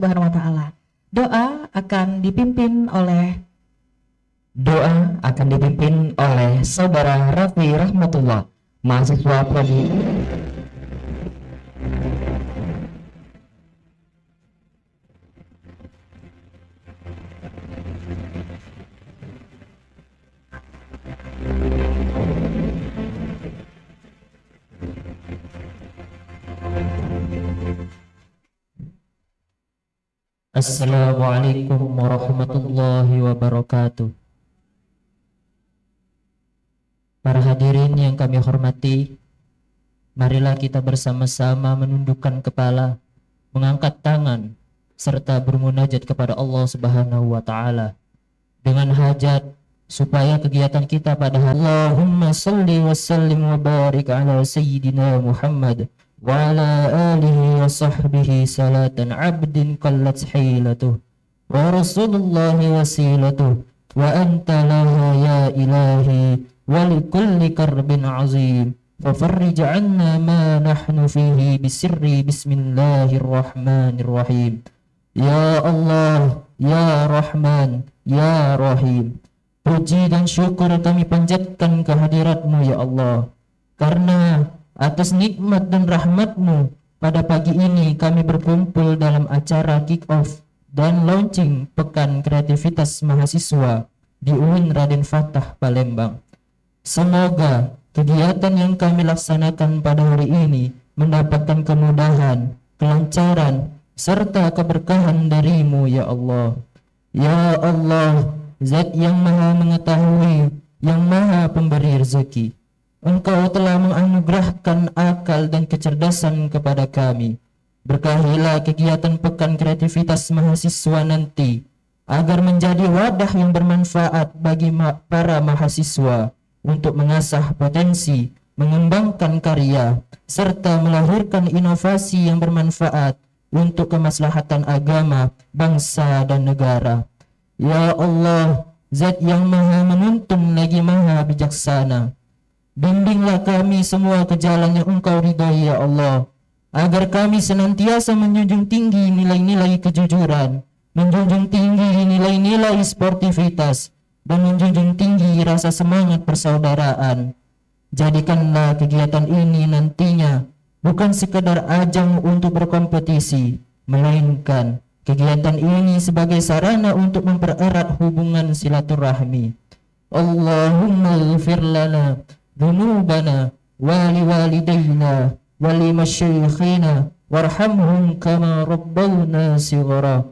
Subhanahu wa taala. Doa akan dipimpin oleh Saudara Raffi Rahmatullah, mahasiswa prodi. Assalamualaikum warahmatullahi wabarakatuh. Para hadirin yang kami hormati, marilah kita bersama-sama menundukkan kepala, mengangkat tangan, serta bermunajat kepada Allah Subhanahu wa taala dengan hajat supaya kegiatan kita pada Allahumma salli wa sallim wa barik ala sayyidina Muhammad wa ala alihi wa sahbihi salatan abdin qallat hilatuh wa rasulullahi wasilatuh wa anta laha ya ilahi wa likulli karbin azim fafarrij anna ma nahnu fihi bisirri bismillahirrahmanirrahim. Ya Allah, Ya Rahman, Ya Rahim, puji dan syukur kami panjatkan kehadirat-Mu ya Allah, karena atas nikmat dan rahmat-Mu pada pagi ini kami berkumpul dalam acara kick-off dan launching Pekan Kreativitas Mahasiswa di UIN Raden Fatah Palembang. Semoga kegiatan yang kami laksanakan pada hari ini mendapatkan kemudahan, kelancaran, serta keberkahan dari-Mu ya Allah. Ya Allah, Zat yang maha mengetahui, yang maha pemberi rezeki, Engkau telah menganugerahkan akal dan kecerdasan kepada kami. Berkahilah kegiatan Pekan Kreativitas Mahasiswa nanti, agar menjadi wadah yang bermanfaat bagi para mahasiswa untuk mengasah potensi, mengembangkan karya, serta melahirkan inovasi yang bermanfaat untuk kemaslahatan agama, bangsa, dan negara. Ya Allah, Zat yang maha menuntun lagi maha bijaksana, bimbinglah kami semua ke jalan yang Engkau ridhai ya Allah, agar kami senantiasa menjunjung tinggi nilai-nilai kejujuran, menjunjung tinggi nilai-nilai sportivitas, dan menjunjung tinggi rasa semangat persaudaraan. Jadikanlah kegiatan ini nantinya bukan sekadar ajang untuk berkompetisi, melainkan kegiatan ini sebagai sarana untuk mempererat hubungan silaturahmi. Allahumma ighfir lana dhunubana wa liwalidayna wa limasyayikhina warhamhum kama rabbawna sighara.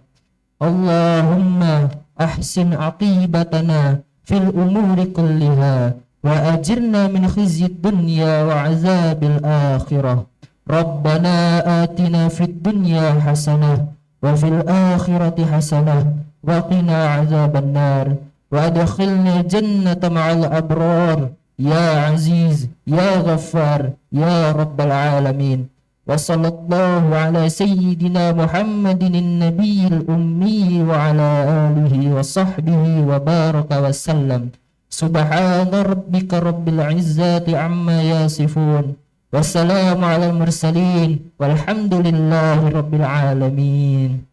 Allahumma ahsin aqibatana fil umuri kulliha wa ajirna min khizyid dunya wa azabil akhirah. Rabbana atina fid dunya hasanah wa fil akhirati hasanah wa qina azaban nar wa adkhilna jannata ma'al abrar ya aziz ya ghaffar ya rabbal alamin. Wa sallallahu ala sayyidina Muhammadin nabiyil ummi wa ala alihi wa sahbihi wa baraka wa sallam. Subhana rabbika rabbil izzati amma yasifun. Wassalamu ala mursalin walhamdulillahi rabbil alamin.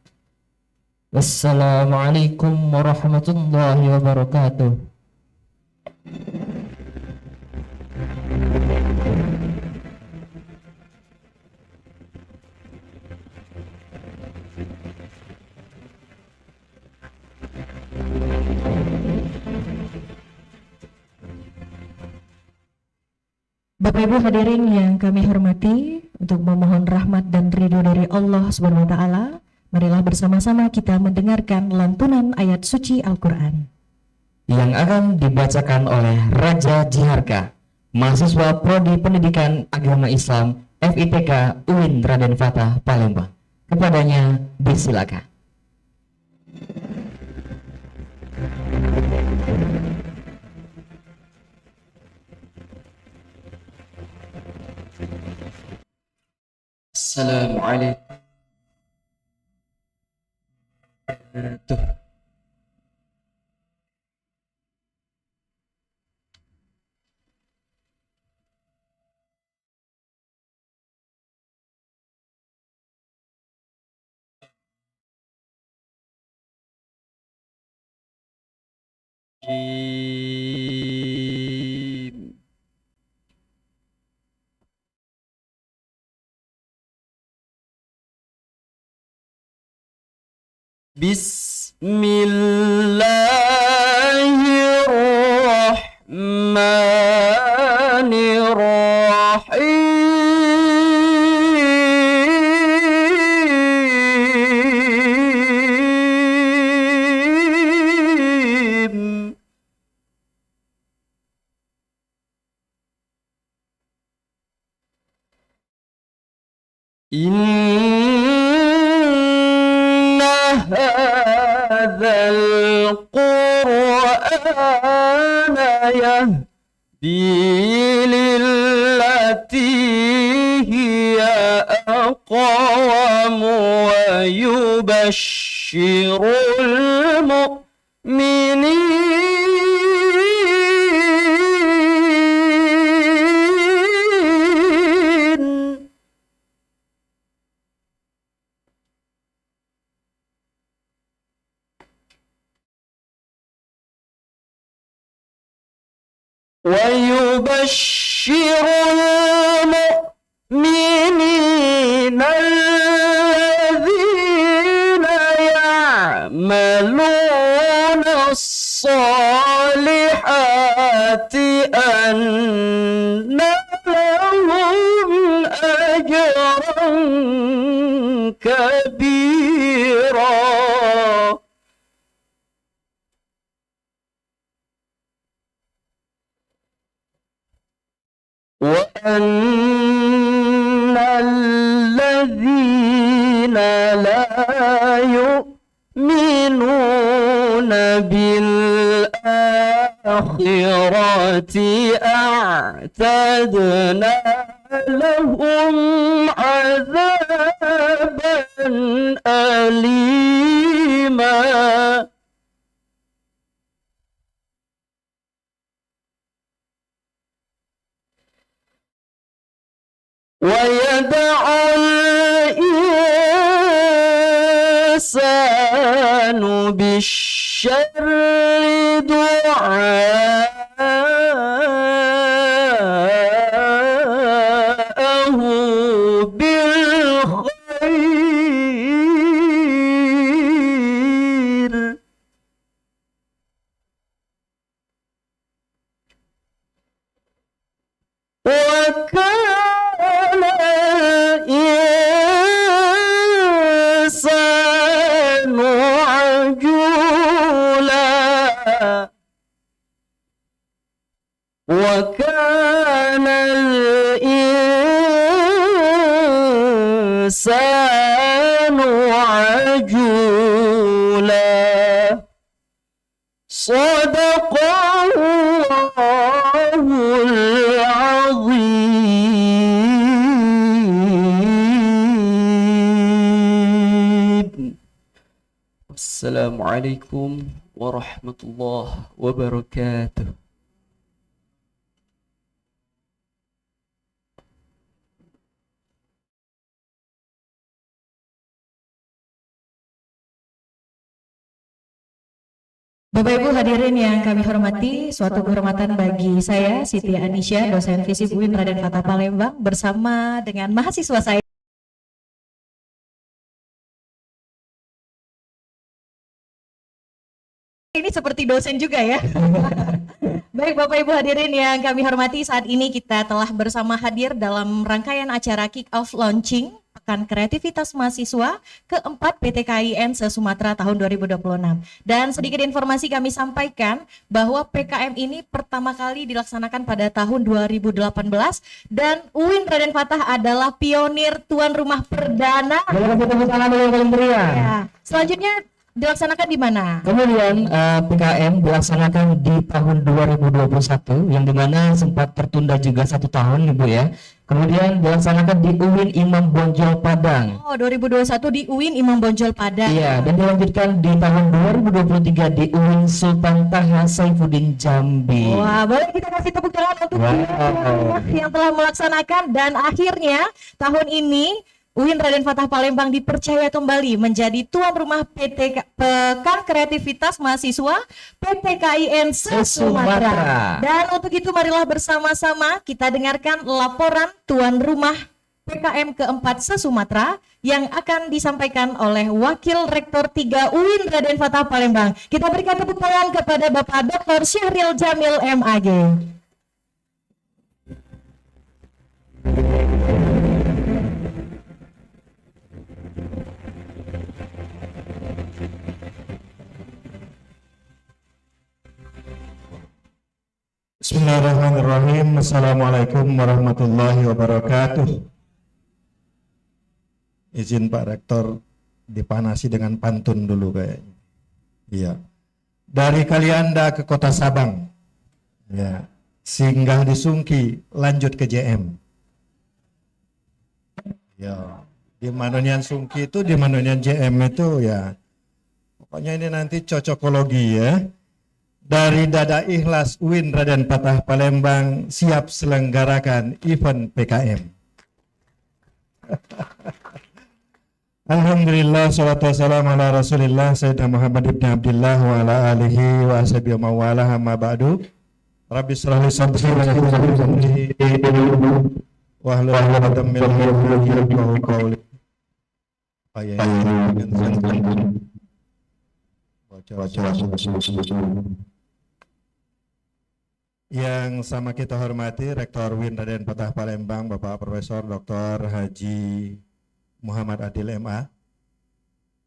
Wassalamualaikum warahmatullahi wabarakatuh. Bapak Ibu hadirin yang kami hormati, untuk memohon rahmat dan ridho dari Allah Subhanahu wa taala, marilah bersama-sama kita mendengarkan lantunan ayat suci Al-Qur'an yang akan dibacakan oleh Raja Jiharka, mahasiswa Prodi Pendidikan Agama Islam FIPK UIN Raden Fatah Palembang. Kepadanya disilakan. Assalamualaikum warahmatullahi wabarakatuh. الرجيم بسم الله الرحمن الرحيم إن هذا القرآن يهدي للتي هي أقوم ويبشر المؤمنين المؤمنين الذين يعملون الصالحات أن لهم أجرا كبيرا وأن الذين لا يؤمنون بالآخرة أعتدنا لهم عذابا أليما ويدع الإنسان بالشر دعاءه بالخير وكان الإنسان عجولا وكان الإنسان عجولا صدق الله العظيم. السلام عليكم ورحمة الله وبركاته. Bapak Ibu hadirin yang kami hormati, suatu kehormatan bagi saya Siti Anisya, dosen FISIP UIN Raden Fatah Palembang, bersama dengan mahasiswa saya. Ini seperti dosen juga ya. Baik Bapak Ibu hadirin yang kami hormati, saat ini kita telah bersama hadir dalam rangkaian acara Kick Off Launching Pekan Kreativitas Mahasiswa keempat PT KAIN se-Sumatera tahun 2026. Dan sedikit informasi kami sampaikan bahwa PKM ini pertama kali dilaksanakan pada tahun 2018 dan UIN Raden Fatah adalah pionir tuan rumah perdana. Ya. Selanjutnya dilaksanakan di mana? Kemudian PKM dilaksanakan di tahun 2021 yang dimana sempat tertunda juga 1 tahun Ibu ya. Kemudian dilaksanakan di UIN Imam Bonjol Padang. Oh, 2021 di UIN Imam Bonjol Padang. Iya, dan dilanjutkan di tahun 2023 di UIN Sultan Taha Saifuddin Jambi. Wah, boleh kita kasih tepuk tangan untuk yang telah melaksanakan, dan akhirnya tahun ini UIN Raden Fatah Palembang dipercaya kembali menjadi tuan rumah Pekan Kreativitas Mahasiswa PTKIN se-Sumatera. Dan untuk itu marilah bersama-sama kita dengarkan laporan tuan rumah PKM keempat se-Sumatera yang akan disampaikan oleh Wakil Rektor 3 UIN Raden Fatah Palembang. Kita berikan tepuk tangan kepada Bapak Dr. Syahril Jamil MAG. Bismillahirrahmanirrahim. Assalamualaikum warahmatullahi wabarakatuh. Izin Pak Rektor dipanasi dengan pantun dulu kayaknya. Iya. Dari Kalianda ke Kota Sabang. Ya. Singgah di Sungki, lanjut ke JM. Ya. Di Manonian Sungki itu, di Manonian JM itu ya. Pokoknya ini nanti cocokologi ya. Dari Dada Ikhlas UIN Raden Fatah Palembang siap selenggarakan event PKM. Alhamdulillah, salatu wassalamu ala rasulillah Sayyidina Muhammad ibn Abdillah wa ala alihi wa ashabihi wa mawalah amma ba'du. Rabbi shrah li sadri wa yassir li amri wa hlul 'uqdatam min lisani yafqahu qawli. Yang sama kita hormati Rektor UIN Raden Fatah Palembang Bapak Profesor Dr. Haji Muhammad Adil MA.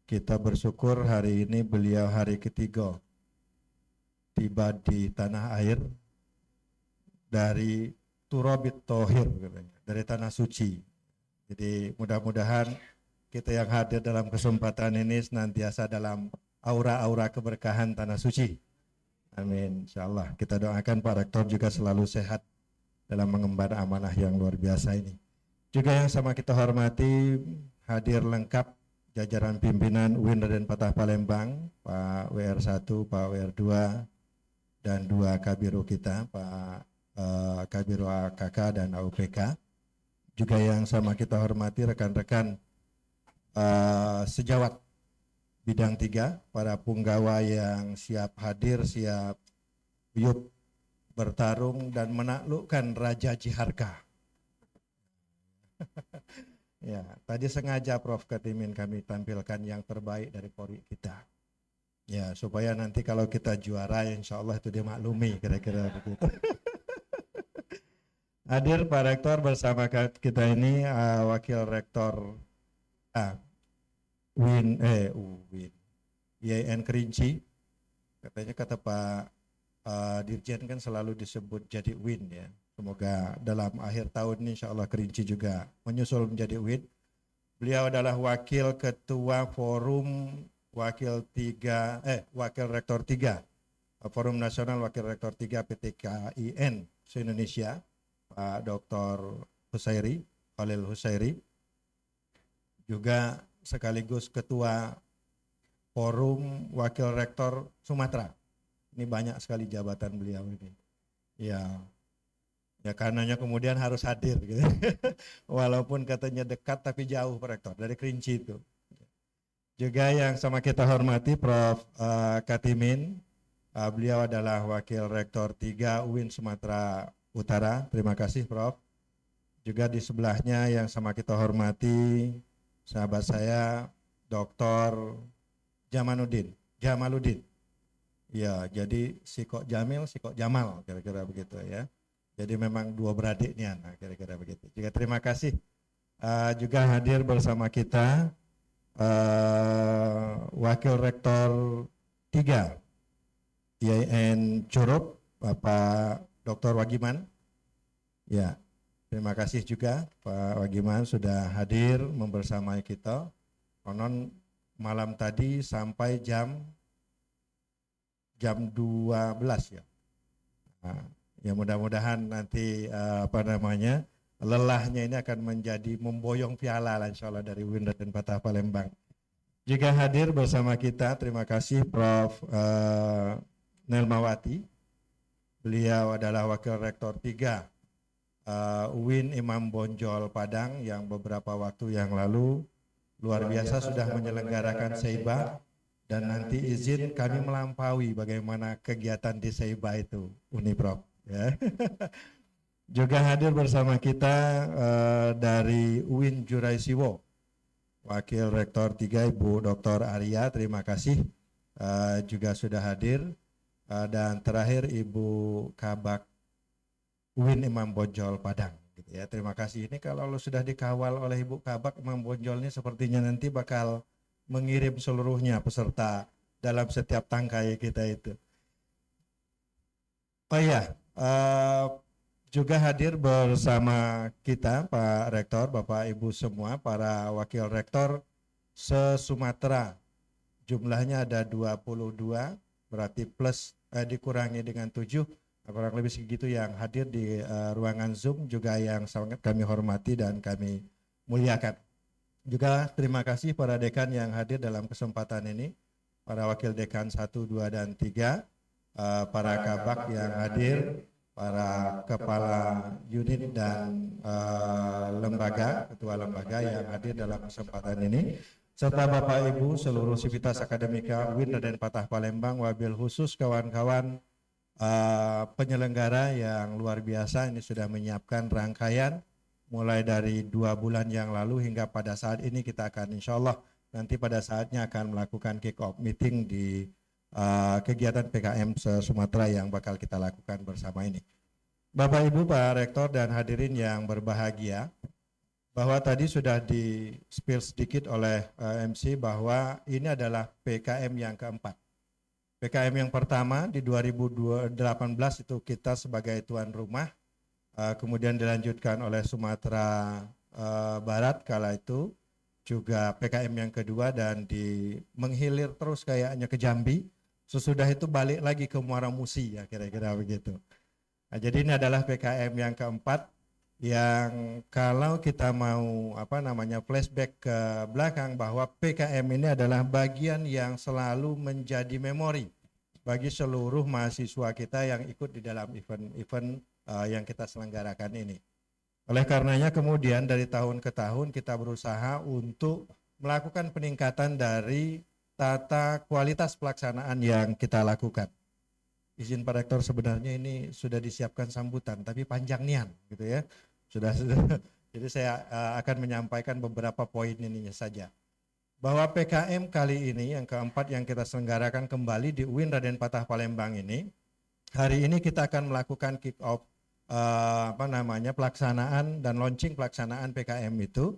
Kita bersyukur hari ini beliau hari ketiga tiba di tanah air dari Turabit Tohir, dari tanah suci. Jadi mudah-mudahan kita yang hadir dalam kesempatan ini senantiasa dalam aura-aura keberkahan tanah suci. Amin, insyaallah. Kita doakan Pak Rektor juga selalu sehat dalam mengemban amanah yang luar biasa ini. Juga yang sama kita hormati hadir lengkap jajaran pimpinan UIN Raden Fatah Palembang, Pak WR1, Pak WR2, dan 2 Kabiru kita, Pak Kabiru AKK dan AUPK. Juga yang sama kita hormati rekan-rekan sejawat bidang 3, para punggawa yang siap hadir, siap yuk bertarung dan menaklukkan Raja Ciharka. Ya, tadi sengaja Prof Katimin kami tampilkan yang terbaik dari Polri kita. Ya, supaya nanti kalau kita juara insya Allah itu dimaklumi, kira-kira begitu. Hadir Pak Rektor bersama kita ini Wakil Rektor UIN IAIN Kerinci. Katanya kata Pak Dirjen kan selalu disebut jadi UIN ya. Semoga dalam akhir tahun ini insya Allah Kerinci juga menyusul menjadi UIN. Beliau adalah Wakil Ketua Forum Wakil Rektor 3 Forum Nasional Wakil Rektor 3 PTKIN se-Indonesia, Pak Dr. Husairi, Khalil Husairi. Juga sekaligus Ketua Forum Wakil Rektor Sumatera. Ini banyak sekali jabatan beliau ini. Ya karenanya kemudian harus hadir gitu. Walaupun katanya dekat tapi jauh Pak Rektor dari Kerinci itu. Juga yang sama kita hormati Prof. Katimin. Beliau adalah Wakil Rektor 3 UIN Sumatera Utara. Terima kasih Prof. Juga di sebelahnya yang sama kita hormati sahabat saya Dr. Jamaluddin. Ya, jadi Sikok Jamil, Sikok Jamal, kira-kira begitu ya. Jadi memang dua beradik nih anak, kira-kira begitu. Juga terima kasih juga hadir bersama kita Wakil Rektor 3 IAIN Curup, Bapak Dr. Wagiman. Ya, terima kasih juga Pak Wagiman sudah hadir membersamai kita. Konon malam tadi sampai jam 12 ya. Nah, ya mudah-mudahan nanti lelahnya ini akan menjadi memboyong piala lah insyaallah dari UIN Raden Fatah Palembang. Juga hadir bersama kita, terima kasih Prof. Nelmawati. Beliau adalah Wakil Rektor 3 UIN Imam Bonjol Padang yang beberapa waktu yang lalu luar biasa sudah menyelenggarakan seibah, dan nanti izin kami melampaui bagaimana kegiatan di seibah itu, Uniprof. Ya. Juga hadir bersama kita dari UIN Juraisiwo, Wakil Rektor 3 Ibu Dr. Arya, terima kasih juga sudah hadir. Dan terakhir Ibu Kabak UIN Imam Bonjol Padang. Gitu ya. Terima kasih. Ini kalau sudah dikawal oleh Ibu Kabak Imam Bonjol ini sepertinya nanti bakal mengirim seluruhnya peserta dalam setiap tangkai kita itu. Oh iya, juga hadir bersama kita Pak Rektor, Bapak Ibu semua, para Wakil Rektor se-Sumatera. Jumlahnya ada 22, berarti plus dikurangi dengan 7, kurang lebih segitu yang hadir di ruangan Zoom, juga yang sangat kami hormati dan kami muliakan. Juga terima kasih para dekan yang hadir dalam kesempatan ini, para Wakil Dekan 1, 2, dan 3, para kabak yang hadir, para kepala unit dan lembaga, ketua lembaga yang hadir dalam kesempatan ini, serta Bapak Ibu seluruh sivitas akademika UIN Raden Patah Palembang, wabil khusus kawan-kawan penyelenggara yang luar biasa ini sudah menyiapkan rangkaian mulai dari 2 bulan yang lalu hingga pada saat ini. Kita akan insya Allah nanti pada saatnya akan melakukan kick off meeting di kegiatan PKM se-Sumatera yang bakal kita lakukan bersama ini. Bapak Ibu, Pak Rektor dan hadirin yang berbahagia, bahwa tadi sudah di-spill sedikit oleh MC bahwa ini adalah PKM yang keempat. PKM yang pertama di 2018 itu kita sebagai tuan rumah, kemudian dilanjutkan oleh Sumatera Barat kala itu, juga PKM yang kedua, dan menghilir terus kayaknya ke Jambi, sesudah itu balik lagi ke Muara Musi ya kira-kira begitu. Nah, jadi ini adalah PKM yang keempat yang kalau kita mau flashback ke belakang bahwa PKM ini adalah bagian yang selalu menjadi memori bagi seluruh mahasiswa kita yang ikut di dalam event-event yang kita selenggarakan ini. Oleh karenanya kemudian dari tahun ke tahun kita berusaha untuk melakukan peningkatan dari tata kualitas pelaksanaan yang kita lakukan. Izin Pak Rektor, sebenarnya ini sudah disiapkan sambutan tapi panjang nian gitu ya. Sudah. Jadi saya akan menyampaikan beberapa poin ininya saja. Bahwa PKM kali ini yang keempat yang kita selenggarakan kembali di UIN Raden Patah Palembang ini, hari ini kita akan melakukan kick off pelaksanaan dan launching pelaksanaan PKM itu,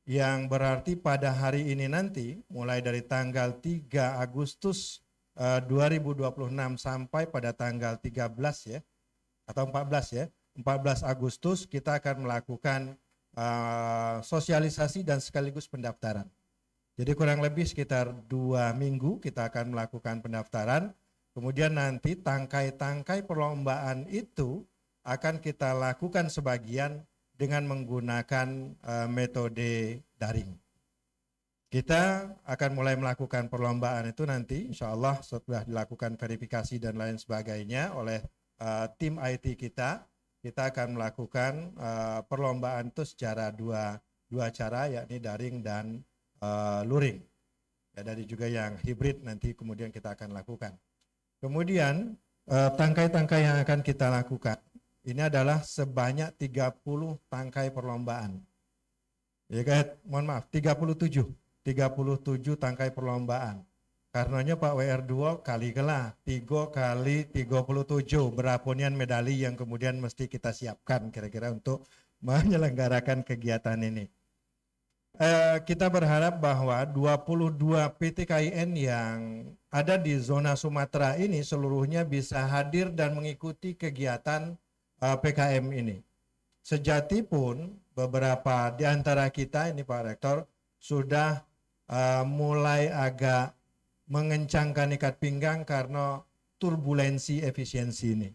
yang berarti pada hari ini nanti mulai dari tanggal 3 Agustus 2026 sampai pada tanggal 13 ya atau 14 ya, 14 Agustus kita akan melakukan sosialisasi dan sekaligus pendaftaran. Jadi kurang lebih sekitar 2 minggu kita akan melakukan pendaftaran. Kemudian nanti tangkai-tangkai perlombaan itu akan kita lakukan sebagian dengan menggunakan metode daring. Kita akan mulai melakukan perlombaan itu nanti insya Allah setelah dilakukan verifikasi dan lain sebagainya oleh tim IT kita. Kita akan melakukan perlombaan itu secara dua cara, yakni daring dan luring. Ya, dari juga yang hibrid nanti kemudian kita akan lakukan. Kemudian tangkai-tangkai yang akan kita lakukan ini adalah sebanyak 30 tangkai perlombaan. Ya kan, mohon maaf, 37 tangkai perlombaan. Karenanya Pak WR2 kali kelah 3 kali 37 berapunian medali yang kemudian mesti kita siapkan kira-kira untuk menyelenggarakan kegiatan ini. Kita berharap bahwa 22 PTKIN yang ada di zona Sumatera ini seluruhnya bisa hadir dan mengikuti kegiatan PKM ini. Sejati pun beberapa di antara kita ini Pak Rektor sudah mulai agak mengencangkan ikat pinggang karena turbulensi efisiensi ini.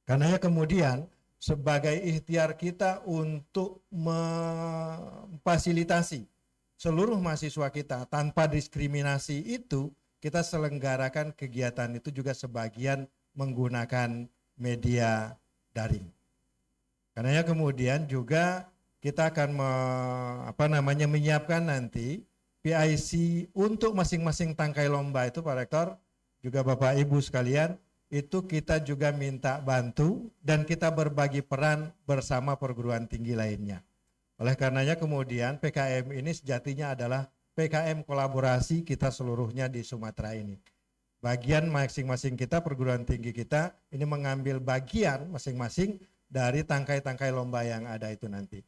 Karena kemudian sebagai ikhtiar kita untuk memfasilitasi seluruh mahasiswa kita tanpa diskriminasi itu, kita selenggarakan kegiatan itu juga sebagian menggunakan media daring. Karenanya kemudian juga kita akan menyiapkan nanti PIC untuk masing-masing tangkai lomba itu Pak Rektor, juga Bapak Ibu sekalian, itu kita juga minta bantu dan kita berbagi peran bersama perguruan tinggi lainnya. Oleh karenanya kemudian PKM ini sejatinya adalah PKM kolaborasi kita seluruhnya di Sumatera ini. Bagian masing-masing kita, perguruan tinggi kita, ini mengambil bagian masing-masing dari tangkai-tangkai lomba yang ada itu nanti.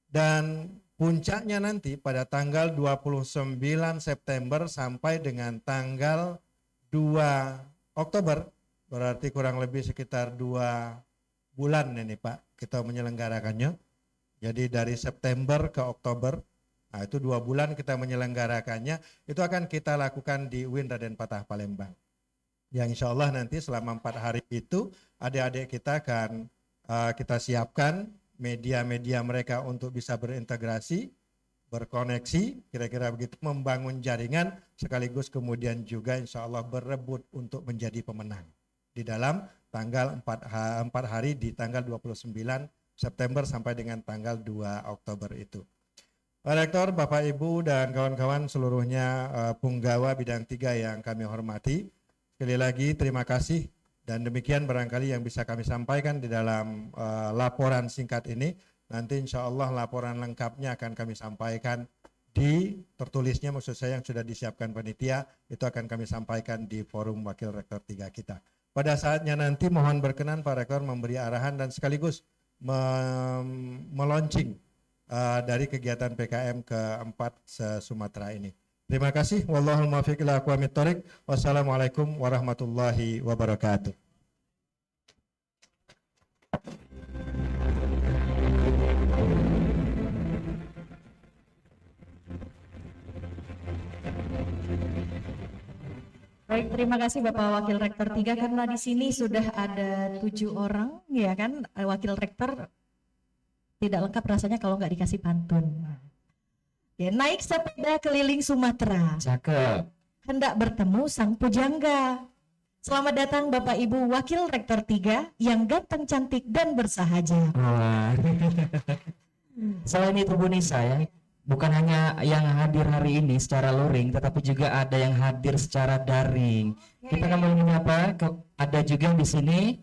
Dan puncaknya nanti pada tanggal 29 September sampai dengan tanggal 2 Oktober, berarti kurang lebih sekitar 2 bulan ini Pak, kita menyelenggarakannya. Jadi dari September ke Oktober, nah itu 2 bulan kita menyelenggarakannya, itu akan kita lakukan di UIN Raden Patah Palembang. Yang insya Allah nanti selama 4 hari itu adik-adik kita akan kita siapkan media-media mereka untuk bisa berintegrasi, berkoneksi, kira-kira begitu, membangun jaringan, sekaligus kemudian juga insya Allah berebut untuk menjadi pemenang di dalam tanggal 4 hari di tanggal 29 September sampai dengan tanggal 2 Oktober itu. Pak Rektor, Bapak Ibu dan kawan-kawan seluruhnya punggawa bidang 3 yang kami hormati, sekali lagi terima kasih dan demikian barangkali yang bisa kami sampaikan di dalam laporan singkat ini. Nanti insya Allah laporan lengkapnya akan kami sampaikan di tertulisnya, maksud saya yang sudah disiapkan panitia, itu akan kami sampaikan di forum Wakil Rektor 3 kita. Pada saatnya nanti mohon berkenan Pak Rektor memberi arahan dan sekaligus meluncing dari kegiatan PKM keempat se-Sumatera ini. Terima kasih. Wallahul muwaffiq ila aqwamit thoriq. Wassalamualaikum warahmatullahi wabarakatuh. Baik, terima kasih Bapak Wakil Rektor 3, karena di sini sudah ada 7 orang, ya kan, Wakil Rektor tidak lengkap rasanya kalau nggak dikasih pantun. Ya, naik sepeda keliling Sumatera, Cakep. hendak bertemu sang pujangga. Selamat datang Bapak Ibu Wakil Rektor 3 yang ganteng, cantik, dan bersahaja. Wah. Selain itu Bu Nisa ya, bukan hanya yang hadir hari ini secara luring, tetapi juga ada yang hadir secara daring. Kita ngomongin apa? Ada juga di sini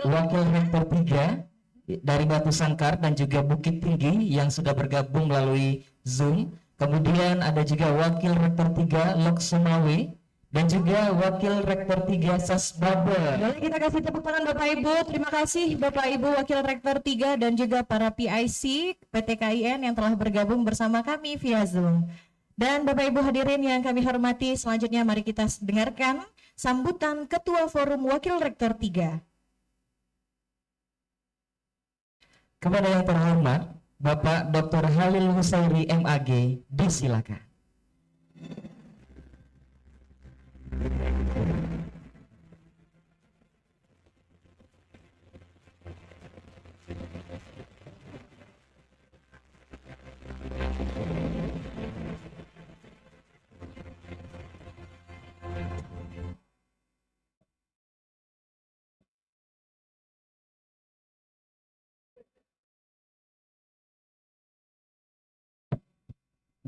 Wakil Rektor 3 dari Batu Sangkar dan juga Bukit Tinggi yang sudah bergabung melalui Zoom. Kemudian ada juga Wakil Rektor 3 Lok Sumawe dan juga Wakil Rektor 3 Sasbabe. Boleh kita kasih tepuk tangan Bapak Ibu. Terima kasih Bapak Ibu Wakil Rektor 3 dan juga para PIC PT KIN yang telah bergabung bersama kami via Zoom. Dan Bapak Ibu hadirin yang kami hormati, selanjutnya mari kita dengarkan sambutan Ketua Forum Wakil Rektor 3. Kepada yang terhormat Bapak Dr. Halil Husairi MAG, disilakan.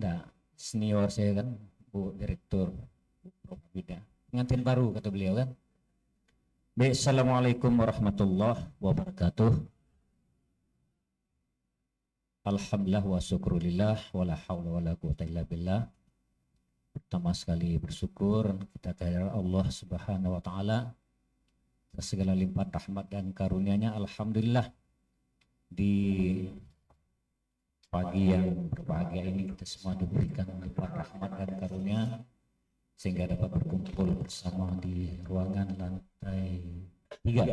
Nah, senior saya kan, Bu Direktur Prof. Bida. Pengantin baru kata beliau kan. Baik, assalamualaikum warahmatullahi wabarakatuh. Alhamdulillah wa syukrulillah wa la hawla wa la quwwata illa billah. Pertama sekali bersyukur kita kehadirat Allah Subhanahu wa taala atas segala limpahan rahmat dan karunia-Nya. Alhamdulillah di pagi yang berbahagia ini kita semua diberikan limpahan rahmat dan karunia sehingga dapat berkumpul bersama di ruangan lantai 3.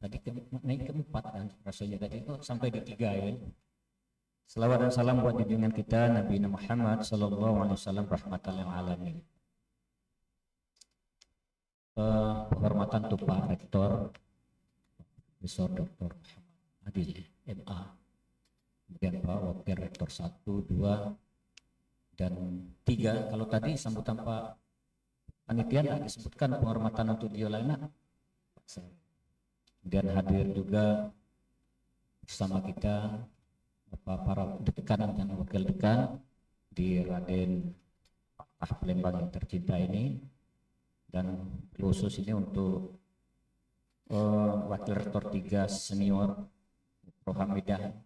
Tadi naik ke 4 kan rasanya, tadi kok sampai di 3 ya. Selawat dan salam buat junjungan kita Nabi Muhammad sallallahu alaihi wasallam, rahmatan lil alamin. Penghormatan untuk Pak Rektor Profesor Dr. Muhammad Adil MA, kemudian Pak Wakil Rektor 1, 2 dan 3. Kalau tadi sambutan Pak panitia disebutkan penghormatan untuk Diolana. Kemudian hadir juga bersama kita para dekan dan wakil dekan di Raden Patah Palembang yang tercinta ini, dan khusus ini untuk wakil rektor 3 senior Prof Hamidah.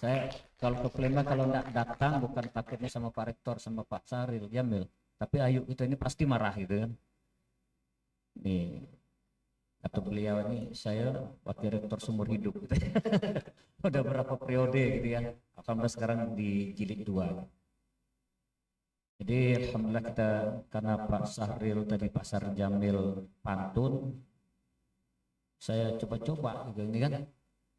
Saya kalau ke Palembang kalau enggak datang bukan takutnya sama Pak Rektor sama Pak Saril Jamil, tapi ayo kita ini pasti marah gitu kan. Nih kata beliau ini, saya wakil rektor seumur hidup gitu. Udah berapa periode gitu ya, alhamdulillah sekarang di jilid 2. Jadi alhamdulillah kita, karena Pak Sahril tadi, Pak Sar Jamil pantun, saya coba-coba gitu ini kan.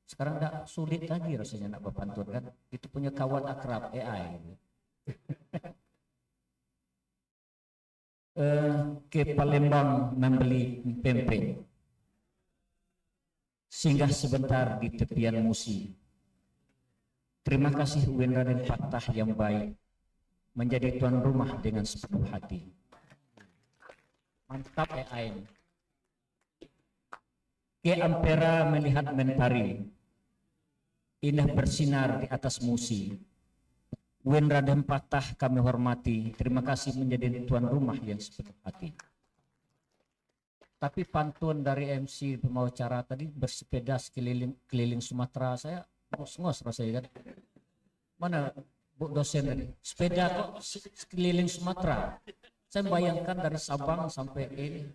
Sekarang enggak sulit lagi rasanya nak berpantun kan, itu punya kawan akrab AI gitu. Ke Palembang membeli pempek, singgah sebentar di tepian Musi. Terima kasih UIN Raden Patah yang baik, menjadi tuan rumah dengan sepenuh hati. Mantap AI. Ke Ampera melihat mentari, indah bersinar di atas Musi. UIN Raden Patah kami hormati, terima kasih menjadi tuan rumah yang sepenuh hati. Tapi pantun dari MC pembicara tadi bersepeda keliling Sumatera, saya ngos-ngos rasanya kan. Mana Bu dosen tadi? Sepeda kok keliling Sumatera. Saya bayangkan dari Sabang sampai ini.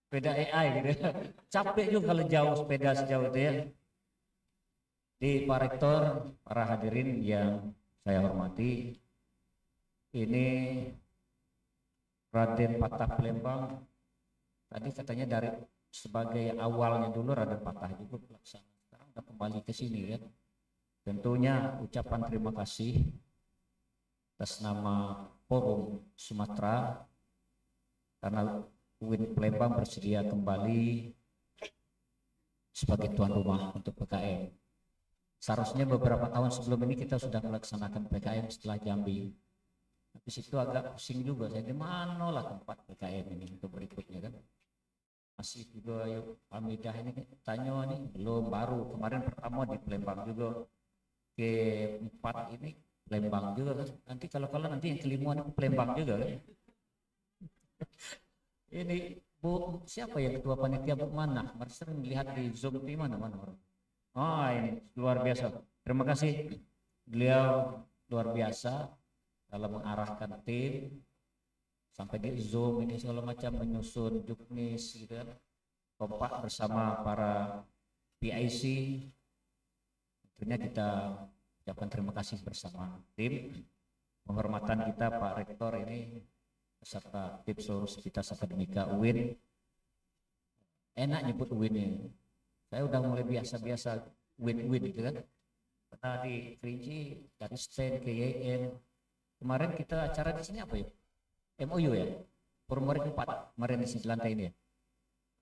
Sepeda AI gitu. Capek juga kalau jauh sepeda sejauh itu ya. Di Pak Rektor, para hadirin yang saya hormati, ini Raden Patah Palembang. Tadi katanya dari sebagai awalnya dulu Raden Patah juga pelaksana, sekarang udah kembali ke sini kan. Tentunya ucapan terima kasih atas nama Forum Sumatera karena UIN Palembang bersedia kembali sebagai tuan rumah untuk PKM. Seharusnya beberapa tahun sebelum ini kita sudah melaksanakan PKM setelah Jambi. Habis itu agak pusing juga, saya di mana lah tempat PKM ini untuk berikutnya kan. Masih juga yuk Hamidah ini tanya nih, belum, baru kemarin pertama di Palembang juga, ke-4 ini Palembang juga kan. Nanti kalau nanti yang kelima ini Palembang juga kan. Ini Bu siapa ya ketua panitia, Bu mana? Sering melihat di Zoom di mana. Ini luar biasa. Terima kasih, beliau luar biasa dalam mengarahkan tim sampai di Zoom ini segala macam, menyusun juknis gitu kan, kompak bersama para PIC. Tentunya kita ucapkan terima kasih bersama tim. Penghormatan kita Pak Rektor ini beserta tim seluruh Sivitas Akademika UIN. Enak nyebut UIN ini. Saya udah mulai biasa-biasa win-win gitu kan. Pernah di Kerinci, dari stand ke YN. Kemarin kita acara di sini apa ya? MOU ya? Forum Murid 4, kemarin di sini lantai ini ya.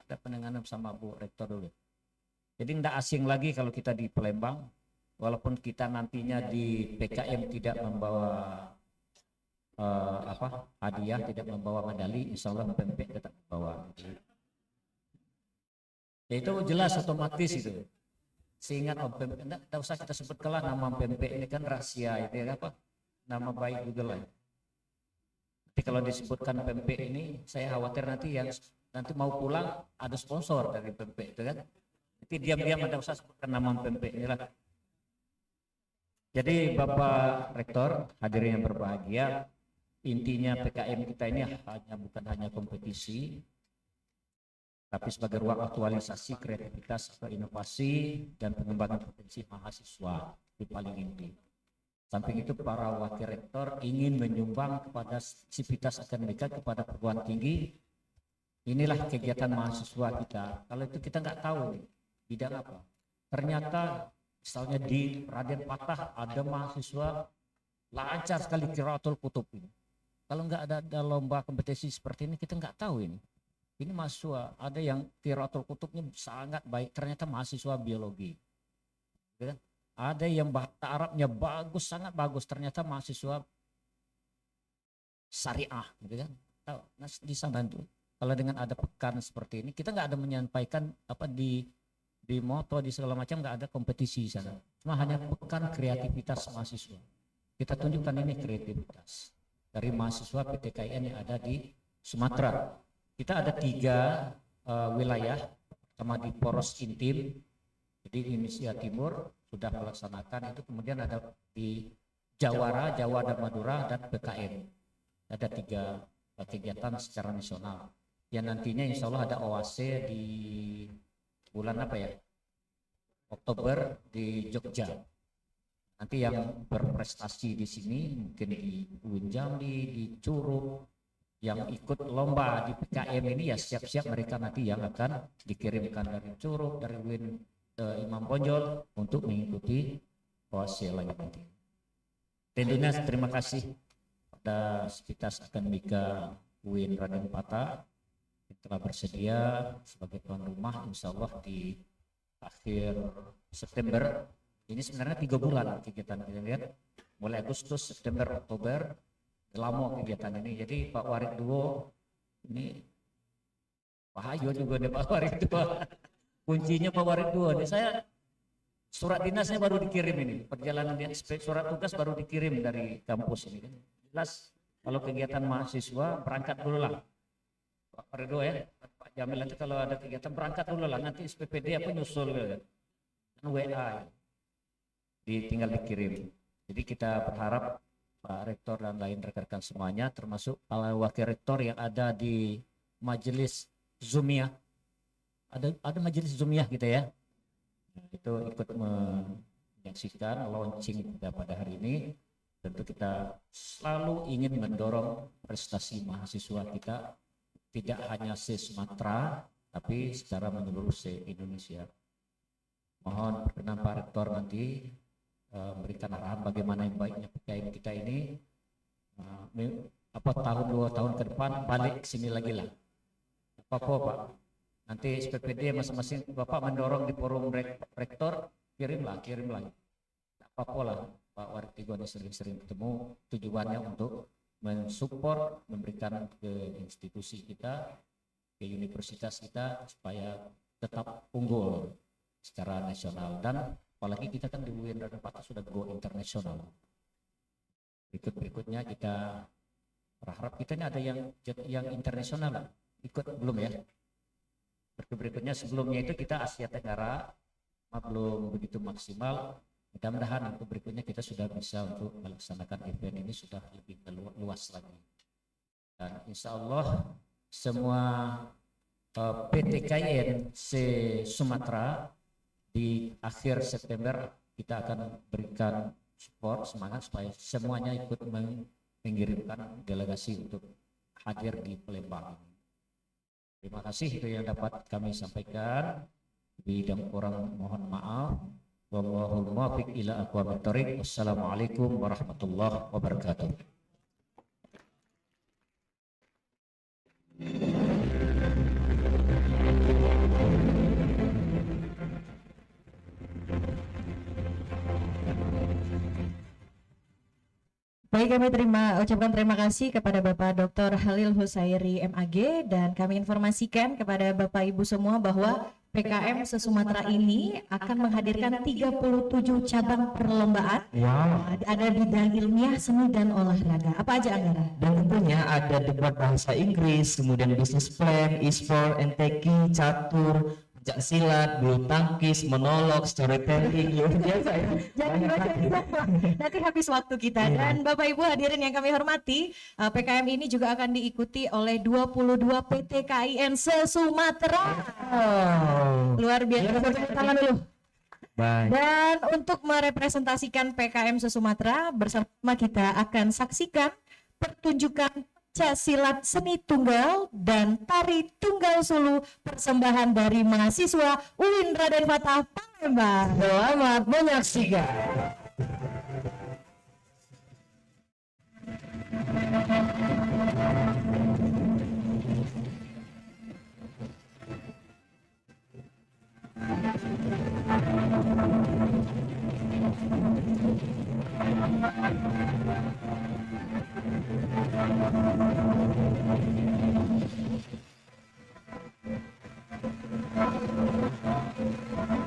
Ada penanganan sama Bu Rektor dulu. Jadi tidak asing lagi kalau kita di Palembang, walaupun kita nantinya di PKM tidak membawa hadiah, tidak membawa medali, insya Allah pempek tetap membawa. Ya itu jelas otomatis itu. Seingat Om Pempek, tidak usah kita sebut kelah nama Pempek ini kan rahasia itu ya apa? Nama baik juga lah. Tapi kalau disebutkan Pempek ini, saya khawatir nanti yang nanti mau pulang ada sponsor dari Pempek itu kan. Jadi diam-diam tidak usah sebutkan nama Pempek inilah. Jadi Bapak Rektor, hadirin yang berbahagia, intinya PKM kita ini bukan hanya kompetisi, tapi sebagai ruang aktualisasi kreativitas, inovasi, dan pengembangan potensi mahasiswa di paling inti. Samping itu para wakil rektor ingin menyumbang kepada Sivitas Akademika, kepada perguruan tinggi. Inilah kegiatan mahasiswa kita. Kalau itu kita nggak tahu nih, bidang apa. Ternyata misalnya di Raden Patah ada mahasiswa lancar sekali Qiraatul Kutub ini. Kalau nggak ada lomba kompetisi seperti ini, kita nggak tahu ini. Ini mahasiswa, ada yang Qiraatul Kutubnya sangat baik, ternyata mahasiswa biologi. Gitu kan? Ada yang bahasa Arabnya bagus, sangat bagus, ternyata mahasiswa syariah. Gitu kan? Nah, di sana itu, kalau dengan ada pekan seperti ini, kita nggak ada menyampaikan apa di di moto, di segala macam nggak ada kompetisi di sana. Cuma hanya pekan kreativitas mahasiswa. Kita tunjukkan ini kreativitas dari mahasiswa PTKIN yang ada di Sumatera. Kita ada 3 wilayah, sama di Poros Intim, jadi Indonesia Timur sudah melaksanakan itu, kemudian ada di Jawara, Jawa dan Madura, dan PKM. Ada 3 kegiatan secara nasional. Yang nantinya insya Allah ada OAC di bulan apa ya? Oktober di Jogja. Nanti yang berprestasi di sini mungkin di UIN Jambi, di Curug, yang ikut lomba di PKM ini ya siap-siap mereka nanti yang akan dikirimkan dari Curug, dari UIN Imam Bonjol untuk mengikuti OAC lagi nanti. Tentunya terima kasih pada Sivitas Akademika UIN Raden Patah yang telah bersedia sebagai tuan rumah, insya Allah di akhir September. Ini sebenarnya 3 bulan kegiatan kita lihat, mulai Agustus, September, Oktober, lama kegiatan ini. Jadi Pak Warid Duo ini Pak Hayo juga nih Pak Warid Duo. Kuncinya Pak Warid Duo nih. Saya surat dinasnya baru dikirim ini, perjalanan dia, surat tugas baru dikirim dari kampus ini kan. Jelas kalau kegiatan mahasiswa berangkat dulu lah Pak Warid Duo ya, Pak Jamil nanti kalau ada kegiatan berangkat dulu lah, nanti SPPD apa nyusul gitu kan. WA tinggal dikirim. Jadi kita berharap Pak Rektor dan lain rekan-rekan semuanya, termasuk para wakil rektor yang ada di majelis Zoomia, ada majelis Zoomia gitu ya, itu ikut menyaksikan launching kita pada hari ini. Tentu kita selalu ingin mendorong prestasi mahasiswa kita tidak hanya se-Sumatera tapi secara menyeluruh se-Indonesia. Mohon perkenan Pak Rektor nanti memberikan arahan bagaimana yang baiknya PKM kita ini tahun 2 tahun ke depan balik ke sini lagi lah. Apa Pak? Nanti SPPD masing-masing Bapak mendorong di forum rektor, kirim lagi. Tak apa-apa lah Pak Warid Duo sering-sering ketemu, tujuannya untuk mensupport, memberikan ke institusi kita, ke universitas kita supaya tetap unggul secara nasional, dan apalagi kita kan di UIN Raden Patah sudah go internasional. Berikutnya kita berharap kita ini ada yang internasional ikut belum ya. Berikutnya sebelumnya itu kita Asia Tenggara belum begitu maksimal. Mudah-mudahan untuk berikutnya kita sudah bisa untuk melaksanakan event ini sudah lebih luas lagi. Dan insya Allah semua PTKIN se-Sumatera di akhir September kita akan berikan support, semangat supaya semuanya ikut mengirimkan delegasi untuk hadir di Palembang. Terima kasih itu yang dapat kami sampaikan. Bidang kurang mohon maaf. Wallahul muwaffiq ila aqwamit thoriq. Wassalamualaikum warahmatullahi wabarakatuh. Baik, kami ucapkan terima kasih kepada Bapak Dr. Halil Husairi MAG, dan kami informasikan kepada Bapak Ibu semua bahwa PKM se-Sumatera ini akan menghadirkan 37 cabang perlombaan. Ada bidang ilmiah, seni dan olahraga. Apa aja Anggara? Dan tentunya ada debat bahasa Inggris, kemudian business plan, e-sport, NTQ, catur, pencak silat, bulu tangkis, monolog, storytelling, biasa ya. Nanti habis waktu kita. Dan Bapak Ibu hadirin yang kami hormati, PKM ini juga akan diikuti oleh 22 PTKIN se-Sumatera. Luar biasa. Tangan dulu. Baik. Dan untuk merepresentasikan PKM se-Sumatera, bersama kita akan saksikan pertunjukan silat seni tunggal dan tari tunggal Sulu, persembahan dari mahasiswa UIN Raden Patah Palembang. Selamat menyaksikan. Thank you.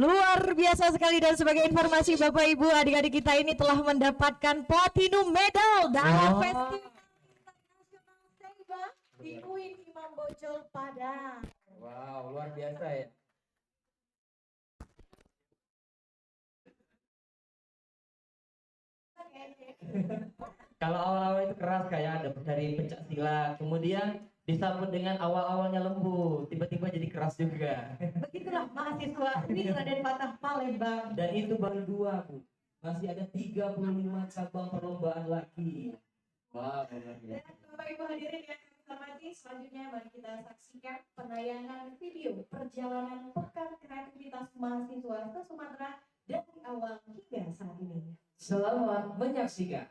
Luar biasa sekali, dan sebagai informasi Bapak Ibu, adik-adik kita ini telah mendapatkan Platinum Medal dalam Festival Internasional Seiba di UIN Imam Bonjol Padang. Wow, luar biasa ya. Kalau awal-awal itu keras kayak ada dari pencak silat, kemudian disambut dengan awal-awalnya lembut, tiba-tiba jadi keras juga. Begitulah mahasiswa UIN Raden Fatah Palembang. Dan itu baru 2, Bu. Masih ada 35 cabang perlombaan lagi. Wah, luar biasa. Dan Bapak Ibu hadirin yang kami hormati, selanjutnya mari kita saksikan penayangan video perjalanan Pekan Kreativitas Mahasiswa ke Sumatera dari awal hingga saat ini. Selamat menyaksikan.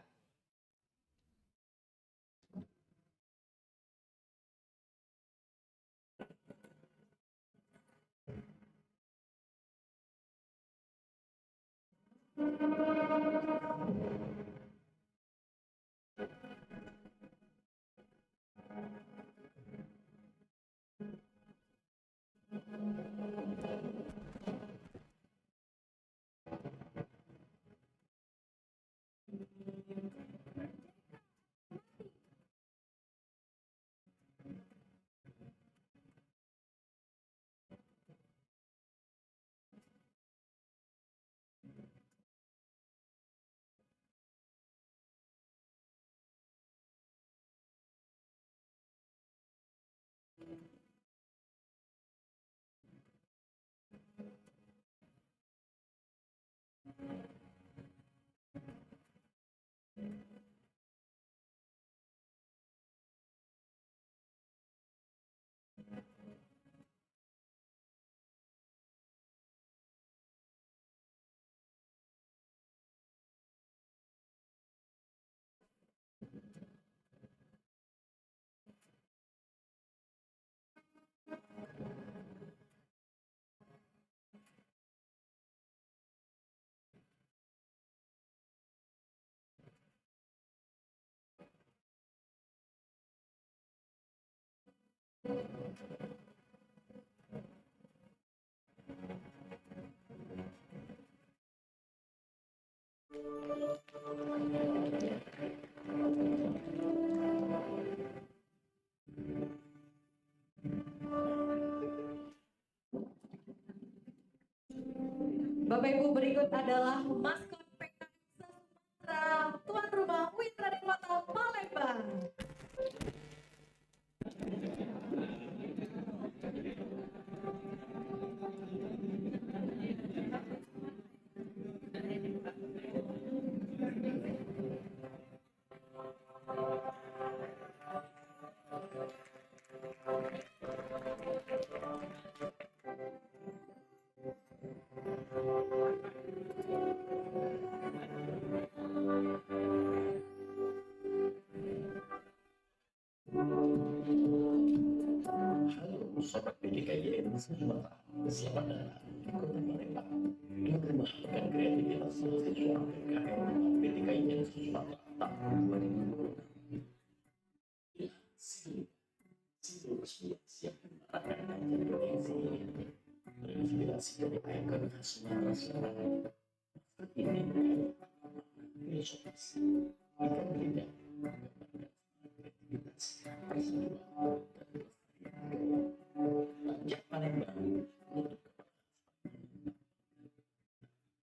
Bapak Ibu, berikut adalah maskot PKN Sumatera, tuan rumah UIN Raden Fatah Palembang. Sobat PDKIN Sumatera, selamat datang di Kota Palembang. Tuan rumah Pekan Kreativitas Mahasiswa PKN PDKIN Sumatera tahun 2026. Ya, seluruh siap menerapkan kajian bergengsi terinspirasi dari ikon khas Sumatera Selatan. Saat ini filosofis akan tidak menggambarkan kreativitas peristiwa dan Lanjak Palembang untuk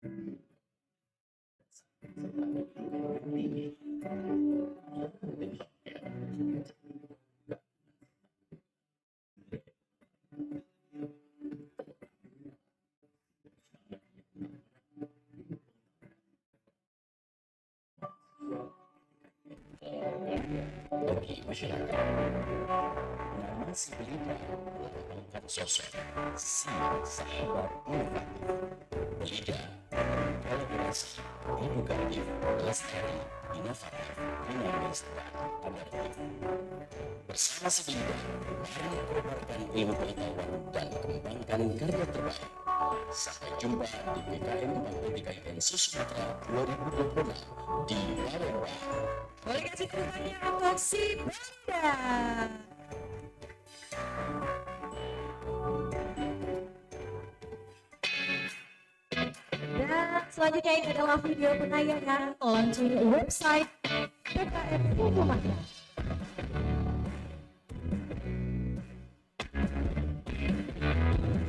tinggi. di masyarakat. Nama si Belida melambangkan sosok si sahabat inovatif. Belida kolaborasi, edukatif, lestari, inovatif, dinamis, dan adaptif. Bersama si Belida, mari kobarkan ilmu pengetahuan dan kembangkan karya terbaik. Sampai jumpa di PKM Bakti PKN Sumatera 2026 di Palembang. Boleh kasih tepuk tangan untuk si Belida. Dan selanjutnya ini adalah video penayangan launching website PKM Sumatera.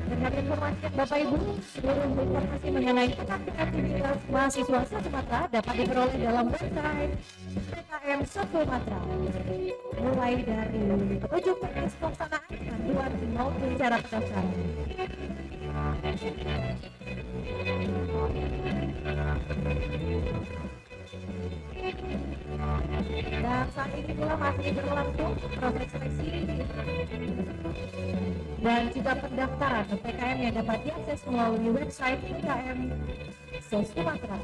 Dan kami informasikan Bapak Ibu, seluruh informasi mengenai aktivitas mahasiswa Sumatera dapat diperoleh dalam website PKM Sumatera. Mulai dari petunjuk teknis pelaksanaan, panduan maupun cara pendaftaran. Dan saat ini pula masih berlangsung proses seleksi dan juga pendaftaran PKM yang dapat diakses melalui website PKM Sumatera.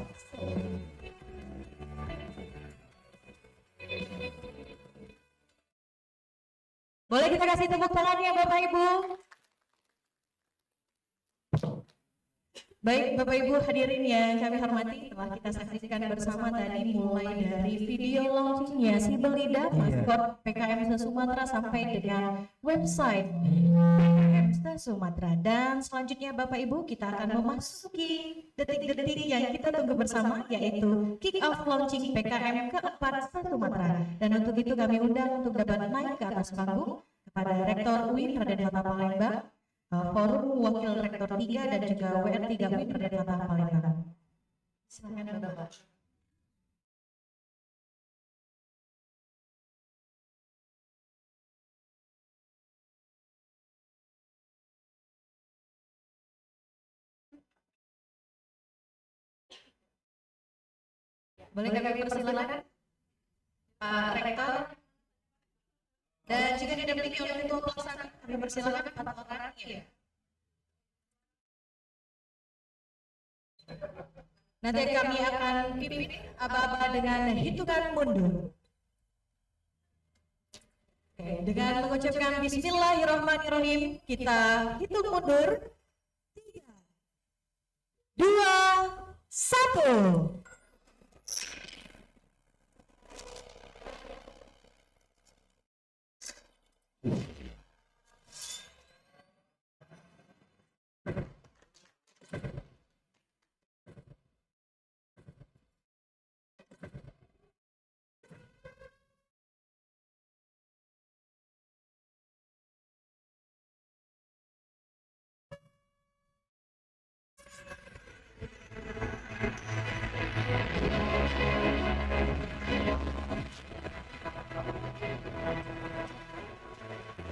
Boleh kita kasih tepuk tangannya Bapak Ibu? Baik Bapak Ibu hadirin yang kami hormati, telah kita saksikan bersama tadi mulai dari video launchingnya si Belida maskot PKM Sumatera sampai dengan website PKM Sumatera. Dan selanjutnya Bapak Ibu kita akan memasuki detik-detik yang kita tunggu bersama, yaitu kick off launching PKM keempat Sumatera. Dan untuk itu kami undang untuk dapat naik ke atas panggung kepada Rektor UIN Raden Kota Palembang, Forum Wakil Rektor 3 dan juga WR3 UIN Raden Kota Palembang. Silakan Bapak. Boleh kami persilakan Pak Rektor dan jika didampingi oleh ketua pelaksana kami persilakan 4 orang ya. Nanti kami akan pimpin aba-aba dengan hitungan mundur. Oke, dengan mengucapkan Bismillahirrahmanirrahim kita hitung mundur 3, 2, 1.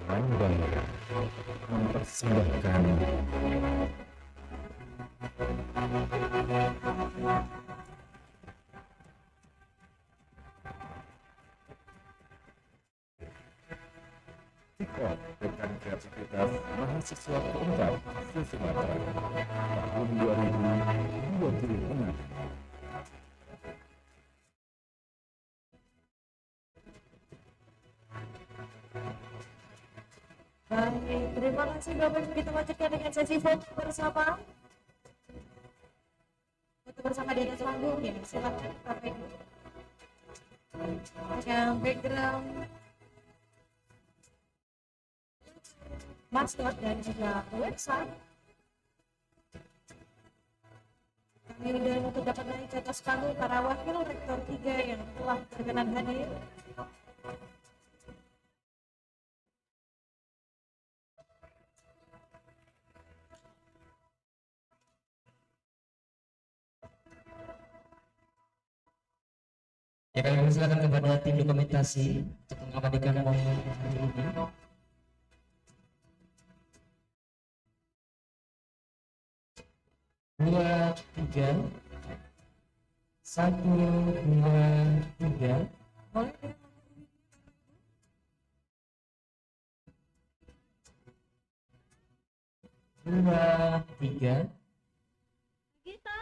Bangga mempersembahkan TikTok dengan kreativitas mahasiswa keempat Sumatera tahun 2026. Baik, terima kasih Bapak Ibu, kita lanjutkan dengan sesi foto bersama. Foto bersama di atas panggung ya, silakan Bapak Ibu. Yang background maskot dan juga website. Kami undang untuk dapat naik ke atas panggung para wakil rektor 3 yang telah berkenan hadir. Ya, kami persilakan kepada tim dokumentasi untuk mengabadikan momen hari ini. 2, 3, 1, 2, 3. Boleh 2, 3.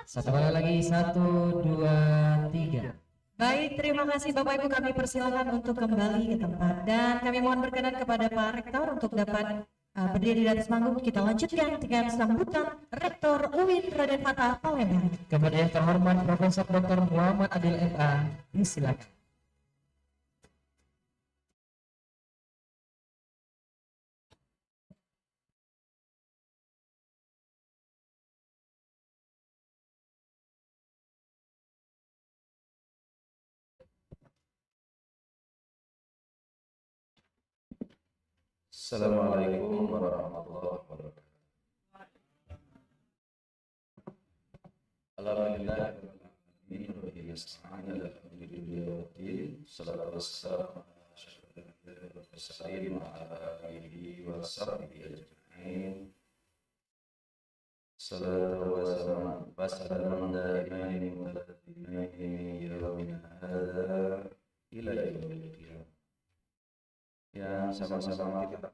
Satu kali lagi, 1, 2, 3. Baik, terima kasih Bapak Ibu, kami persilakan untuk kembali ke tempat dan kami mohon berkenan kepada Pak Rektor untuk dapat berdiri di atas panggung. Kita lanjutkan dengan sambutan Rektor UIN Raden Fatah Palembang. Kepada yang terhormat Profesor Dr. Muhammad Adil MA, disilakan. Assalamualaikum warahmatullahi wabarakatuh. Alhamdulillah salatu wassalamu ala asyrafil anbiya'i wal mursalin wa ala alihi wa sahbihi ajma'in. Salatu wassalamu daimaini mutatabi'aini yaumina hadza ila yaumil qiyamah. Yang sama-sama kita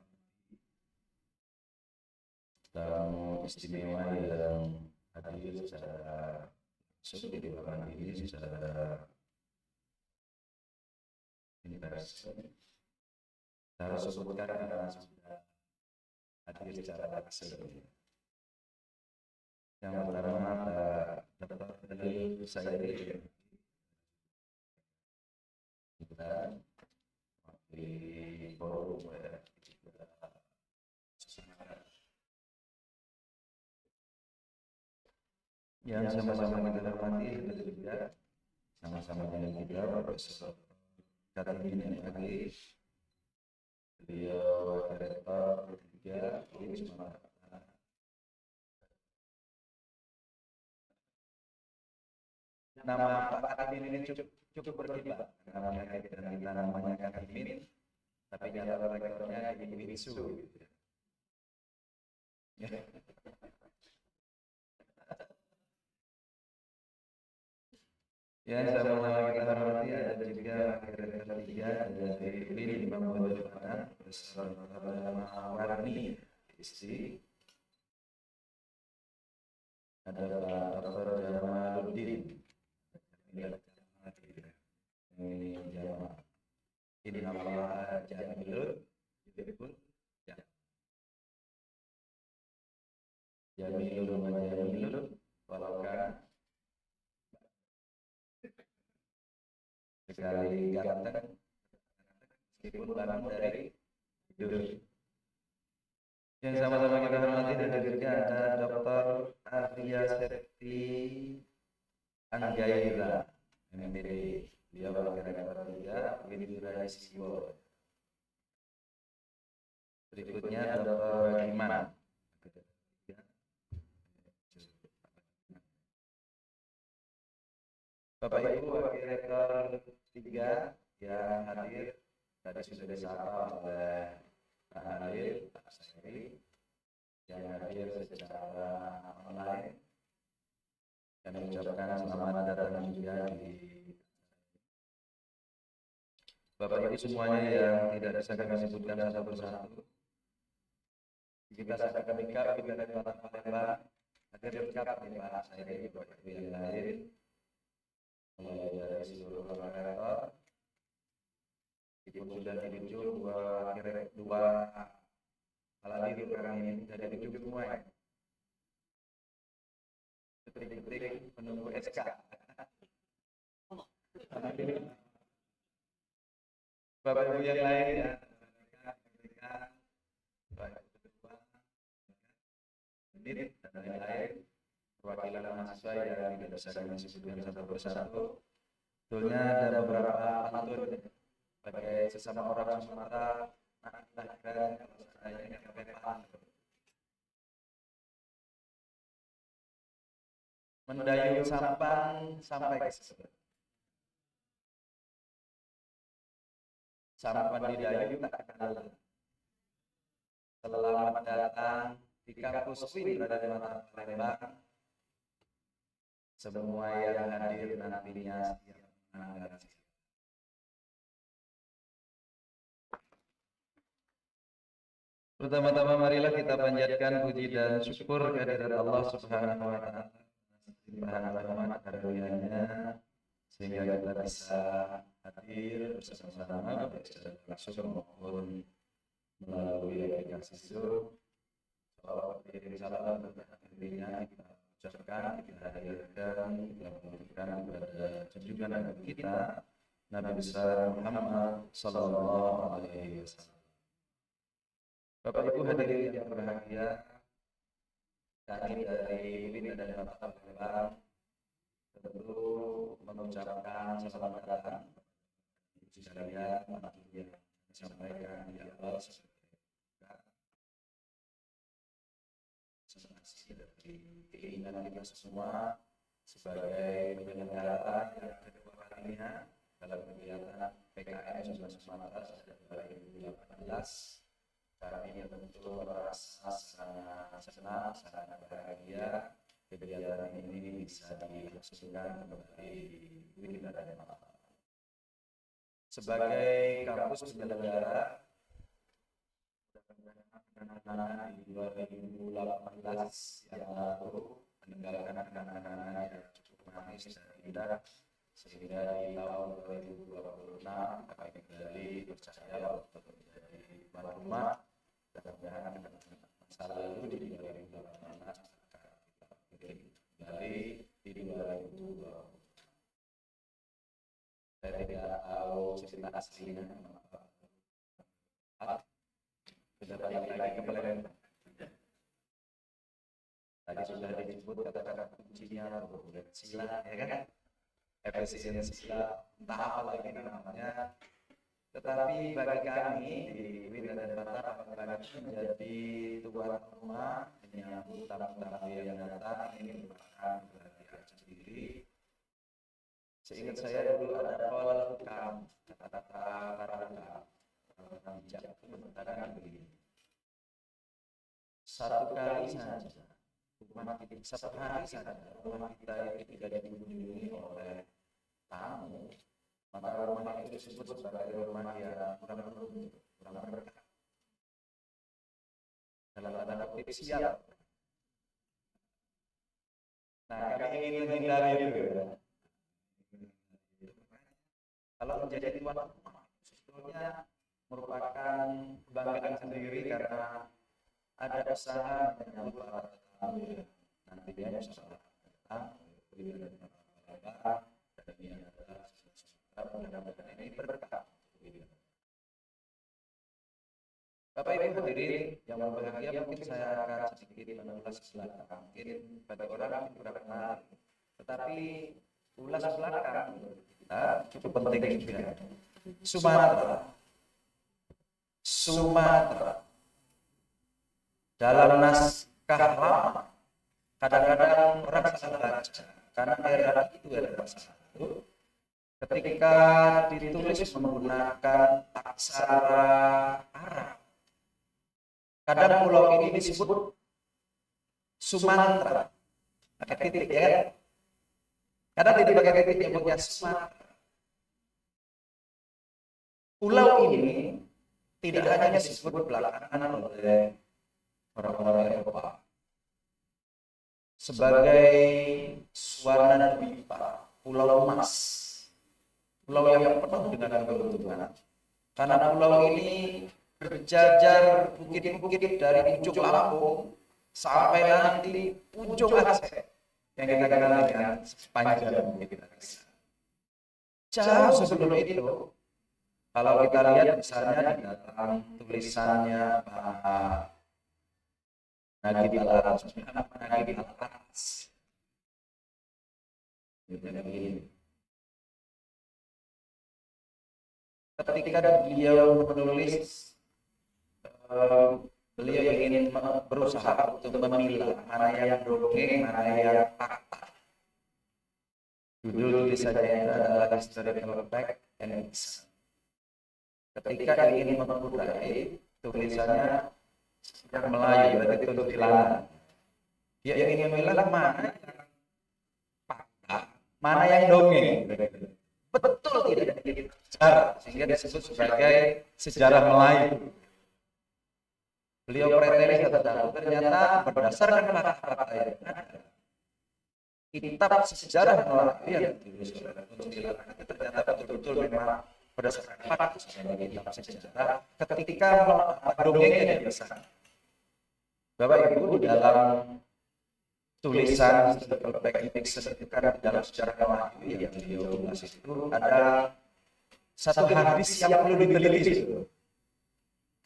tamu istimewa yang hadir secara langsung di ruangan ini secara in-person. Saya harus sebutkan karena sudah hadir secara langsung. Yang pertama Dr. Dalil Saidi kita di forum yang sama-sama kita hormati dan juga sama-sama dengan kita Profesor Katimin MAG, beliau Rektor ketiga UIN Sumatera. Nama Pak Katimin ini cukup berkibar karena kita namanya Katimin, tapi nyata rektornya Ibu Winsu. Ya, sama-sama kita hormati ada juga rektor ketiga dari UIN Imam Bonjol Padang, Profesor Warni Isti. Ada Pak Dr. Jamaluddin. Ini jamaah. Ini nama Jamilun, Jamilun, walaupun sekali ganteng, meskipun bangun dari tidur. Yang sama-sama kita hormati dan juga ada Dr. Arya Septi Anggaira, MPD, beliau Rektor 3 UIN Wiraistiwa. Berikutnya Dr. Iman. Bapak Ibu Wakil Rektor 3 yang hadir tadi sudah disapa oleh Pak Halil, Pak Sairi, yang hadir secara online. Kami ucapkan selamat datang juga di Bapak Ibu semuanya yang tidak bisa kami sebutkan satu persatu. Kita kami kami dari Kota Palembang hadir lengkap di Pak Sairi, Bapak Ibu yang lain, mulai dari seluruh rektor. Meskipun sudah ditunjuk dua aladir kami ini sudah ditunjuk semua ya. Detik-detik menunggu SK. Bapak Ibu yang lain ya, dan lain-lain, perwakilan mahasiswa yang tidak bisa kami sebutkan satu persatu. Sebetulnya ada beberapa pantun sebagai sesama orang Sumatera, kalau saya ini pantun. Mendayung sampan sampai ke sebelah. Sampan didayung tak kenal. Selamat datang di kampus UIN Raden Fatah Palembang. Semua yang hadir nantinya siap menanggapi. Pertama-tama marilah kita panjatkan puji dan syukur kehadirat Allah Subhanahu wa taala. Limpahan rahmat karunia-Nya sehingga kita bisa hadir bersama-sama baik secara langsung maupun melalui aplikasi Zoom. Salawat dan salam tentunya kita ucapkan, kita hadirkan, kita memberikan kepada junjungan Nabi kita Nabi besar Muhammad sallallahu alaihi wasallam. Bapak Ibu hadirin yang berbahagia, kami dari UIN dan Mata Palembang tentu mengucapkan selamat datang sekalian yang disampaikan di awal dari keinginan kita semua sebagai penyelenggara yang kedua kalinya dalam kegiatan PKM Sumatera sejak 2018. Kami tentu merasa sangat senang, sangat bahagia kegiatan ini bisa dilaksanakan kembali di UIN dan Mata. Sebagai kampus penyelenggara anak-anak di 2018 yang lalu meninggalkan kenangan yang cukup manis dan indah, sehingga di tahun 2026 kami kembali percaya untuk menjadi tuan rumah dan masa lalu di 2018 kita kembali di 2020. Saya tidak tahu cerita aslinya sudah balik lagi ke Palembang. Tadi sudah disebut kata-kata kuncinya sila, ya kan? Efisiensi sila, entah apa lagi namanya. Tetapi bagi kami di UIN dan Mata Palembang menjadi tuan rumah menyambut tamu-tamu yang datang ini merupakan kebahagiaan sendiri. Seingat saya dulu ada pola hukam, kata-kata para ulama bijak itu mengatakan begini. Satu kali saja rumah kita, satu hari saja rumah kita itu tidak dikunjungi oleh tamu, maka rumah itu disebut sebagai rumah yang kurang beruntung, kurang berkah. Dalam tanda kutip siap. Nah, kami ingin menghindari itu ya. Kalau menjadi tuan rumah sebetulnya merupakan kebanggaan sendiri karena ada usaha menyambut para tamu nantinya usaha datang dan ini adalah mudah-mudahan ini berkah. Bapak Ibu hadirin yang berbahagia, mungkin saya akan sedikit mengulas belakang, mungkin bagi orang yang kurang kenal, tetapi ulas belakang kita cukup penting juga. Sumatera dalam naskah lama kadang-kadang orang salah baca karena era itu era masa lalu ketika ditulis menggunakan aksara Arab, kadang pulau ini disebut Sumatera pakai titik, ya kan? Kadang tidak pakai titik nyebutnya Sumatera. Pulau ini tidak hanya disebut belakangan oleh orang-orang Eropa sebagai Swarna Dwipa, pulau emas, pulau yang penuh dengan keberuntungan, karena pulau ini berjajar bukit-bukit dari ujung Lampung sampai nanti ujung Aceh yang kita kenal dengan sepanjang bukit Aceh. Jauh sebelum itu, kalau kita lihat misalnya di dalam tulisannya Pak Nagib Al-Atas, ketika beliau menulis, beliau ingin berusaha untuk memilah mana yang dongeng, mana yang fakta. Judul tulisannya itu adalah Historical Fact and Fiction. Ketika ingin mengkurai tulisannya yang Melayu, berarti tulis silangan. Dia ingin memilah mana yang fakta, mana yang dongeng. Betul tidak sejarah, sehingga disebut sebagai sejarah Melayu. beliau preteli kata ternyata berdasarkan fakta yang ada, kitab sejarah Melayu yang ditulis oleh Kuntilan ternyata betul-betul memang berdasarkan fakta sebagai kitab sejarah ketika dongengnya dibesarkan. Bapak Ibu, di dalam tulisan perspektif sertifikat dalam sejarah Melayu yang beliau tulis itu ada satu hadis yang perlu diteliti.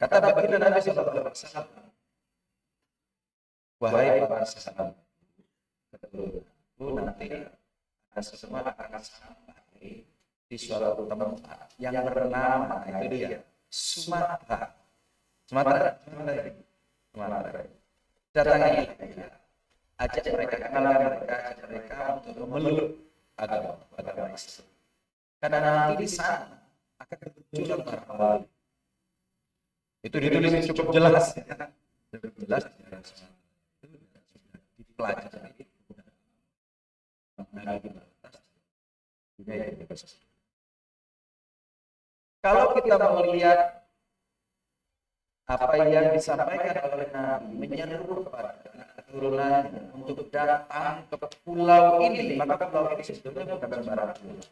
Kata baginda Nabi Sallallahu Alaihi Wasallam, wahai para sahabat, nanti ada semua akan sampai di suatu tempat yang bernama, itu dia, Sumatera. Sumatera. Datangi mereka, ajak mereka, kenalkan mereka, ajak mereka untuk memeluk agama Islam. Karena nanti di sana akan bermunculan para wali. Itu ditulis cukup jelas, cukup jelas itu sudah dipelajari. Kalau kita melihat apa yang disampaikan oleh Nabi menyeru kepada keturunannya untuk datang ke pulau ini, maka pulau ini sebetulnya bukan sembarang pulau.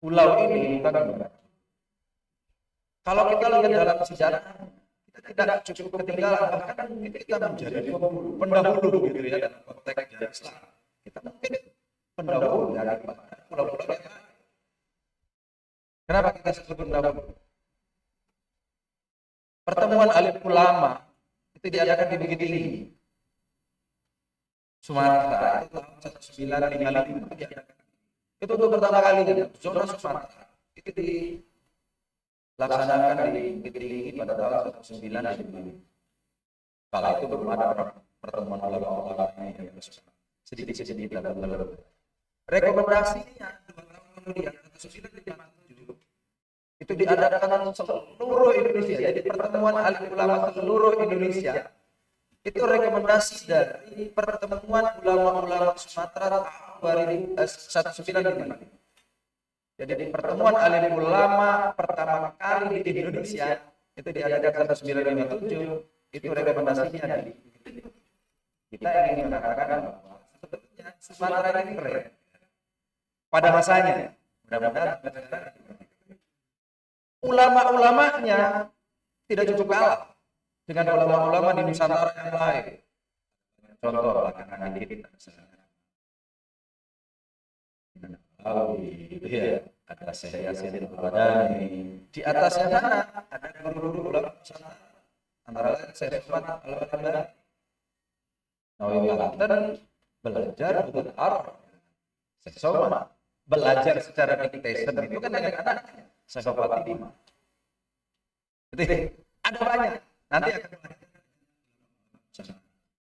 Pulau ini bukan sembarang. Kalau kita lihat dalam sejarah, kita tidak cukup ketinggalan, bahkan kita menjadi pendahulu gitu ya dalam konteks Islam. Kita mungkin pendahulu dari pulau-pulau yang lain. Kenapa kita sebut pendahulu? Pertemuan alim ulama itu diadakan di Bukit Tinggi, Sumatera. Itu tahun 1955 diadakan. Itu untuk pertama kalinya zona Sumatera itu dilaksanakan di Bukit Tinggi pada tahun 1955. Kala itu belum ada pertemuan ulama-ulama yang sedikit-sedikit dalam rekomendasinya 2 tahun kemudian 1957 itu diadakan seluruh Indonesia. Jadi pertemuan alim ulama seluruh Indonesia itu rekomendasi dari pertemuan ulama-ulama Sumatera tahun 1955. Jadi pertemuan alim ulama pertama kali di Indonesia itu diadakan 1957. Itu rekomendasinya dari kita ingin mengatakan bahwa sebetulnya Sumatera ini keren pada masanya. Mudah-mudahan ulama-ulamanya tidak cukup kalah dengan ulama-ulama di Nusantara yang lain. Contoh belakangan ini ada Syekh Yasin Al-Badani. Di atasnya sana ada guru-guru ulama Nusantara. Antara lain Syekh Sulaiman Al-Badani. Nawawi Banten belajar bukan Arab. Syekh Sulaiman belajar secara dictation itu kan anak-anak. Saya Fatimah. Jadi ada banyak. Nanti akan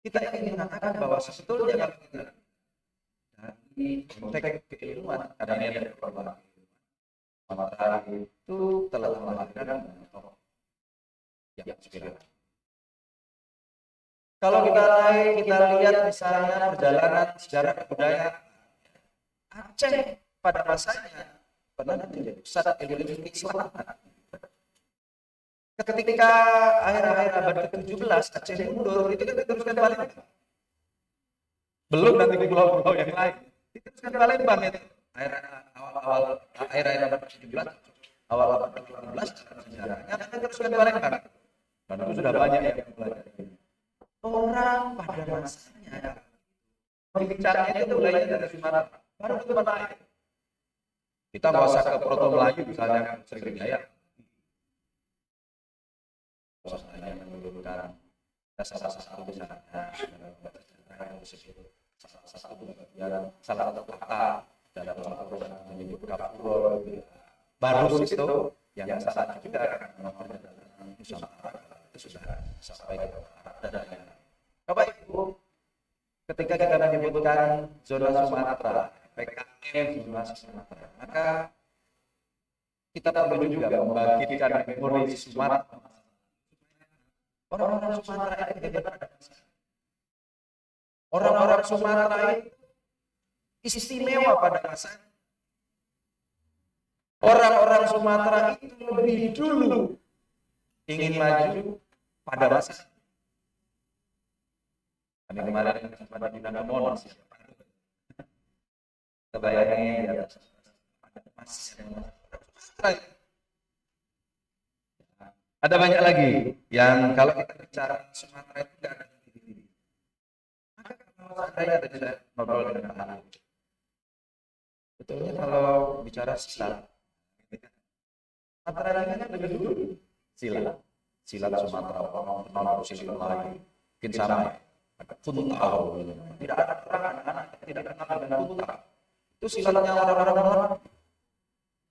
kita ingin mengatakan bahwa sebetulnya kalau kita dari konteks keilmuan, karena ini ada perubahan Sumatera itu telah melahirkan tokoh yang inspiratif. Kalau kita lihat misalnya perjalanan sejarah kebudayaan Aceh pada masanya pernah menjadi pusat ilmu Islam. Ketika akhir-akhir abad ke-17 Aceh mundur, itu kan diteruskan Palembang. Belum nanti di pulau-pulau yang lain. Diteruskan Palembang itu. Akhir-akhir abad ke-17, awal abad ke-18 sejarahnya kan diteruskan Palembang. Dan itu sudah banyak yang mempelajari. Orang pada masanya pembicaranya itu mulainya dari Sumatera, baru ke tempat lain. Kita nggak usah ke Proto Melayu misalnya Sriwijaya. Hanya menunjukkan salah satu misalnya salah satu kata dalam Al-Quran menyebut kafur baru itu yang salah juga namanya dalam Nusantara itu sudah sampai ke dan Bapak Ibu, ketika kita menyebutkan zona Sumatera, PKM zona Sumatera, maka kita perlu juga membagikan memori Sumatera. Orang-orang Sumatera itu hebat. Orang-orang Sumatera itu istimewa pada masanya. Orang-orang Sumatera itu lebih dulu ingin maju, pada masa kami kemarin sempat diundang ke Monas. Kita bayangin di atas ada emas ada banyak lagi yang kalau kita bicara Sumatera itu tidak ada titik-titik. Maka kalau seandainya tadi saya ngobrol dengan Pak Hanif, betulnya kalau bicara silat, Sumatera ini kan lebih dulu silat Sumatera, orang kenal silat lain, mungkin sama ya. Ada Kuntau, tidak ada orang anak-anak tidak kenal dengan Kuntau. Itu silatnya orang-orang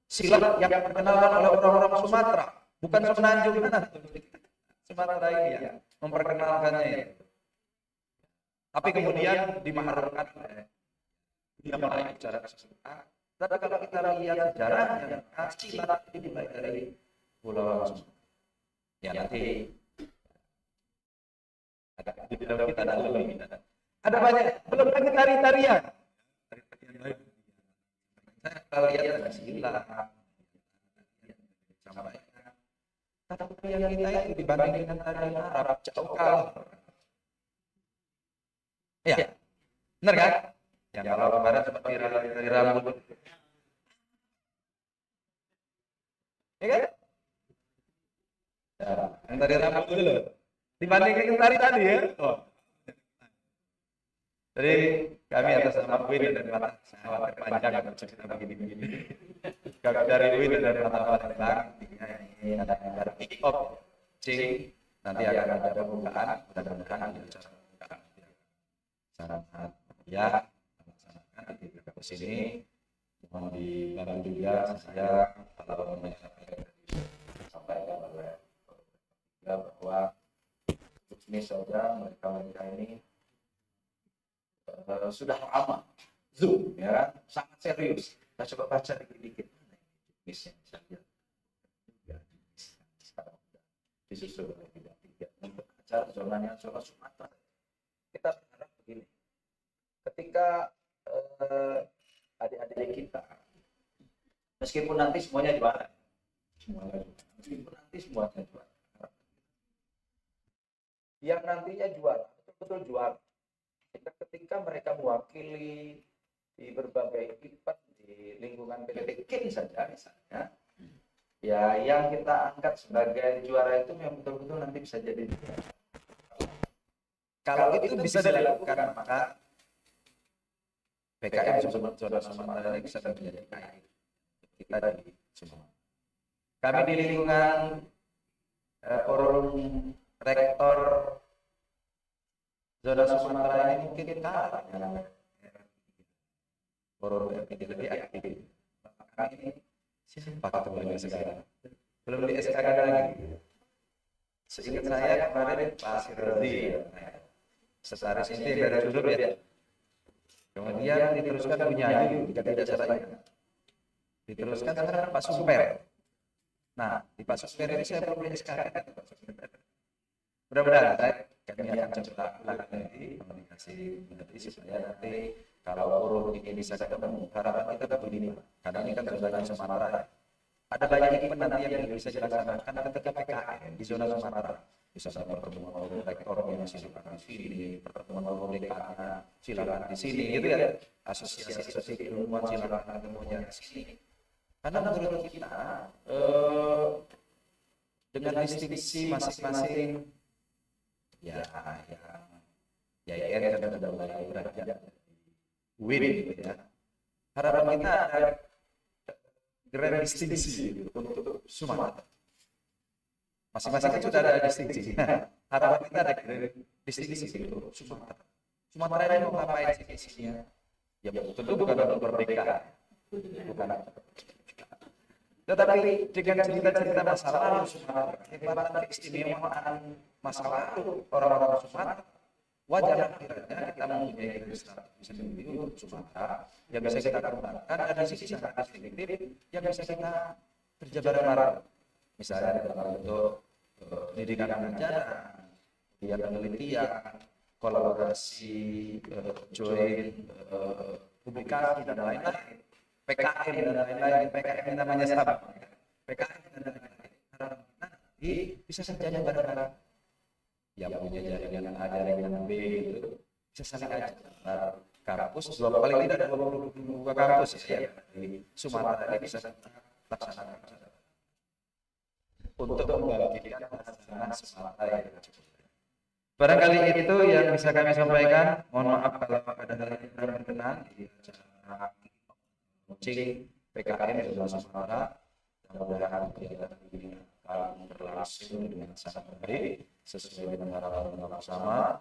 silat yang diperkenalkan oleh orang-orang Sumatera, bukan Semenanjung mana. Sumatera ini ya memperkenalkannya itu. Tapi kemudian dimaharkan dia mulai bicara kesulitan. Tapi kalau kita lihat sejarahnya, silat itu dimulai dari Pulau Sumatera. Ya nanti agak di dalam kita ada banyak, belum lagi tari-tarian. Kita lihat ada silat, sampaikan. Tapi yang kita itu dibanding dengan tarian Arab jauh kalah. Ya, benar kan? Yang kalau kemarin seperti tari rambut, ya kan? Ya, yang tari rambut dulu, dibandingkan tari tadi ya. Oh. Jadi kami atas nama Win dan Mata sangat panjang atau cerita begini-begini. Kami dari Win dan Mata Palembang ini ada yang kick off, nanti akan ada pembukaan, mudah-mudahan di acara pembukaan sangat ya melaksanakan di sini. Mohon dibantu juga saya kalau sampaikan oleh bahwa ini saja mereka ini sudah lama Zoom ya, sangat serius. Kita coba baca dikit-dikit bisnisnya saja. Disusul oleh tiga untuk acara zonanya zona Sumatera. Kita berharap begini, ketika adik-adik kita, meskipun nanti semuanya juara, meskipun nanti semuanya juara, yang nantinya juara betul-betul juara. Ketika mereka mewakili di berbagai event di lingkungan PT KIN saja misalnya, ya yang kita angkat sebagai juara itu yang betul-betul nanti bisa jadi juara. Kalau itu bisa dilakukan, maka PKM Zona Sumatera ini bisa menjadi kaya kita di Sumatera. Kami di lingkungan forum rektor Zona Sumatera ini mungkin kalah dengan forum lebih aktif. Kami ini siapa ketuanya sekarang? Belum di SKK lagi. Seingat saya kemarin Pak Sirodi, sesaris ini dari judul ya. Kemudian diteruskan punya Ayu, jika tidak salah ingat. Diteruskan sekarang Pak Sumper. Nah, di Pak Sumper ini saya belum di SKK. Mudah-mudahan kami akan coba ulang nanti komunikasi nanti supaya nanti kalau forum ini bisa ketemu. Harapan kita begini, karena ini kan zona Sumatera. Ada banyak event nanti yang bisa dilaksanakan ketika PKM di zona Sumatera. Bisa ada pertemuan forum rektor yang silakan di sini, pertemuan forum dekannya silakan di sini, gitu ya. Asosiasi keilmuan silakan ketemunya di sini. Karena menurut kita dengan distingsi masing-masing ya IAIN kan sudah mulai beranjak win gitu ya. Harapan kita ada grand distingsi gitu untuk Sumatera. Masing-masing kan sudah ada distingsi. Harapan kita ada grand distingsi untuk Sumatera. Sumatera ini mau ngapain sih isinya? Ya tentu bukan untuk merdeka, bukan. Tetapi dengan cerita-cerita masa lalu Sumatera, kehebatan keistimewaan masa lalu orang-orang Sumatera, wajar kiranya kita mempunyai strategi sendiri untuk Sumatera yang bisa kita kembangkan. Ada sisi sangat distinktif yang bisa kita kerja bareng-bareng. Misalnya dalam bentuk pendidikan ajaran, penelitian, kolaborasi, join, publikasi dan lain-lain. PKM dan lain-lain, PKM namanya sama. PKM dan lain-lain. Harapan kita nanti bisa kerjanya bareng-bareng. yang punya jaringan A, jaringan B gitu, bisa saling aja antar kampus, paling tidak ada 22 kampus ya di Sumatera ini bisa laksanakan untuk membangkitkan hasanah Sumatera yang cukup. Barangkali itu yang bisa kami sampaikan. Mohon maaf kalau ada hal yang kurang berkenan di acara launching PKM Zona Sumatera. Mudah-mudahan kegiatan ini akan berlangsung dengan sangat baik sesuai dengan harapan kita bersama.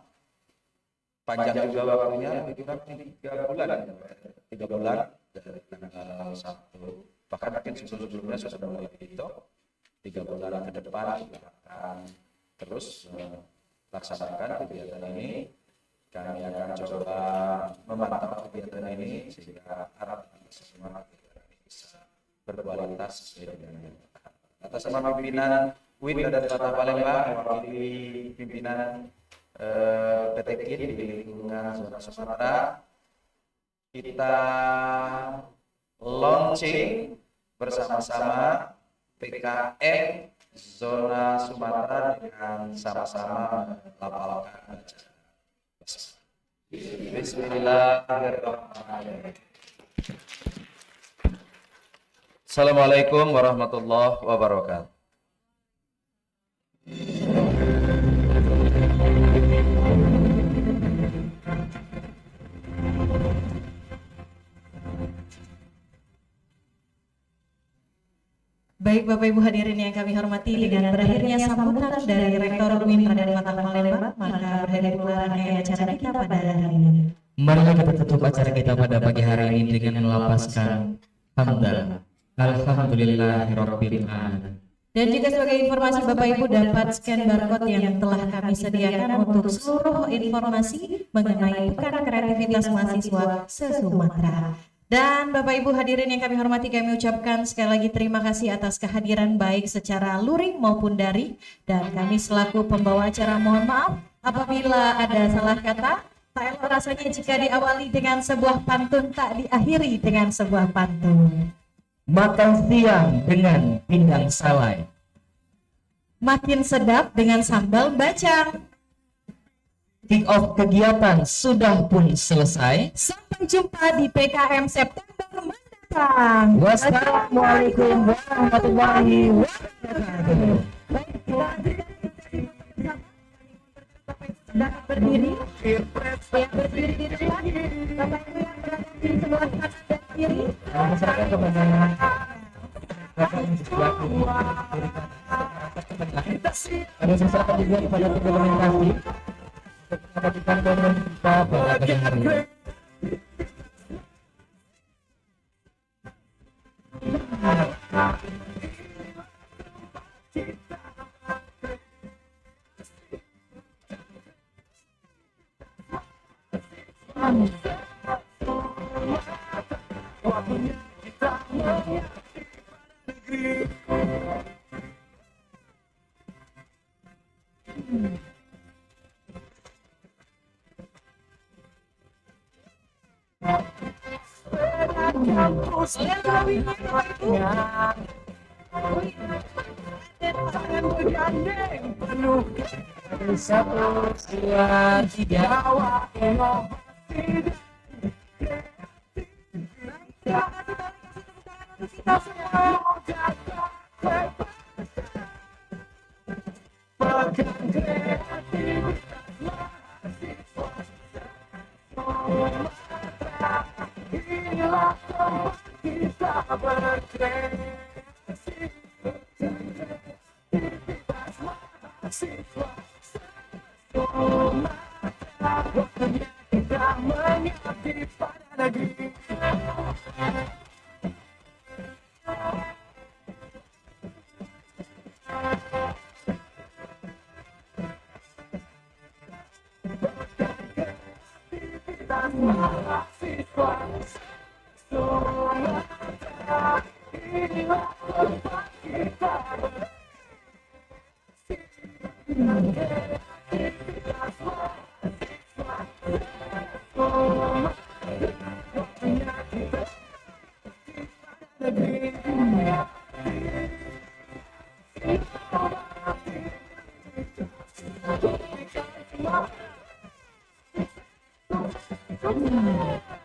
Panjang juga waktunya, lebih kurang 3 bulan dari tanggal 1, bahkan mungkin sebelumnya sudah mulai dihitung. 3 bulan ke depan kita akan terus laksanakan kegiatan ini. Kami akan coba memantau kegiatan ini sehingga harap semua kegiatan ini bisa berkualitas sesuai dengan atas nama pimpinan UIN dan Kota Palembang, mewakili pimpinan PT KIN di lingkungan Zona Sumatera, kita launching bersama-sama PKM Zona Sumatera dengan sama-sama melafalkan Bismillahirrahmanirrahim. Assalamualaikum warahmatullahi wabarakatuh. Baik Bapak Ibu hadirin yang kami hormati, dengan berakhirnya sambutan dari Rektor UIN Raden Fatah Palembang, maka berakhir pula rangkaian acara kita pada hari ini. Marilah kita tutup acara kita pada pagi hari ini dengan melapaskan hamdalah. Alhamdulillahirabbil alamin. Dan juga sebagai informasi Bapak Ibu dapat scan barcode yang telah kami sediakan untuk seluruh informasi mengenai Pekan Kreativitas Mahasiswa se-Sumatera. Dan Bapak Ibu hadirin yang kami hormati, kami ucapkan sekali lagi terima kasih atas kehadiran baik secara luring maupun daring. Dan kami selaku pembawa acara mohon maaf apabila ada salah kata. Tak elok rasanya jika diawali dengan sebuah pantun, tak diakhiri dengan sebuah pantun. Makan siang dengan pindang salai, Makin sedap dengan sambal bacang. kick off kegiatan sudah pun selesai. Sampai jumpa di PKM September mendatang. Wassalamualaikum warahmatullahi wabarakatuh. Baik, dapat berdiri. Yang berdiri di depan, Bapak Ibu yang berada di sebelah kanan dan kiri. Masyarakat kepada ada sesuatu juga pada implementasi mendapatkan komen kita pada pagi hari ini. Satu, dua, tiga. wabarakatuh.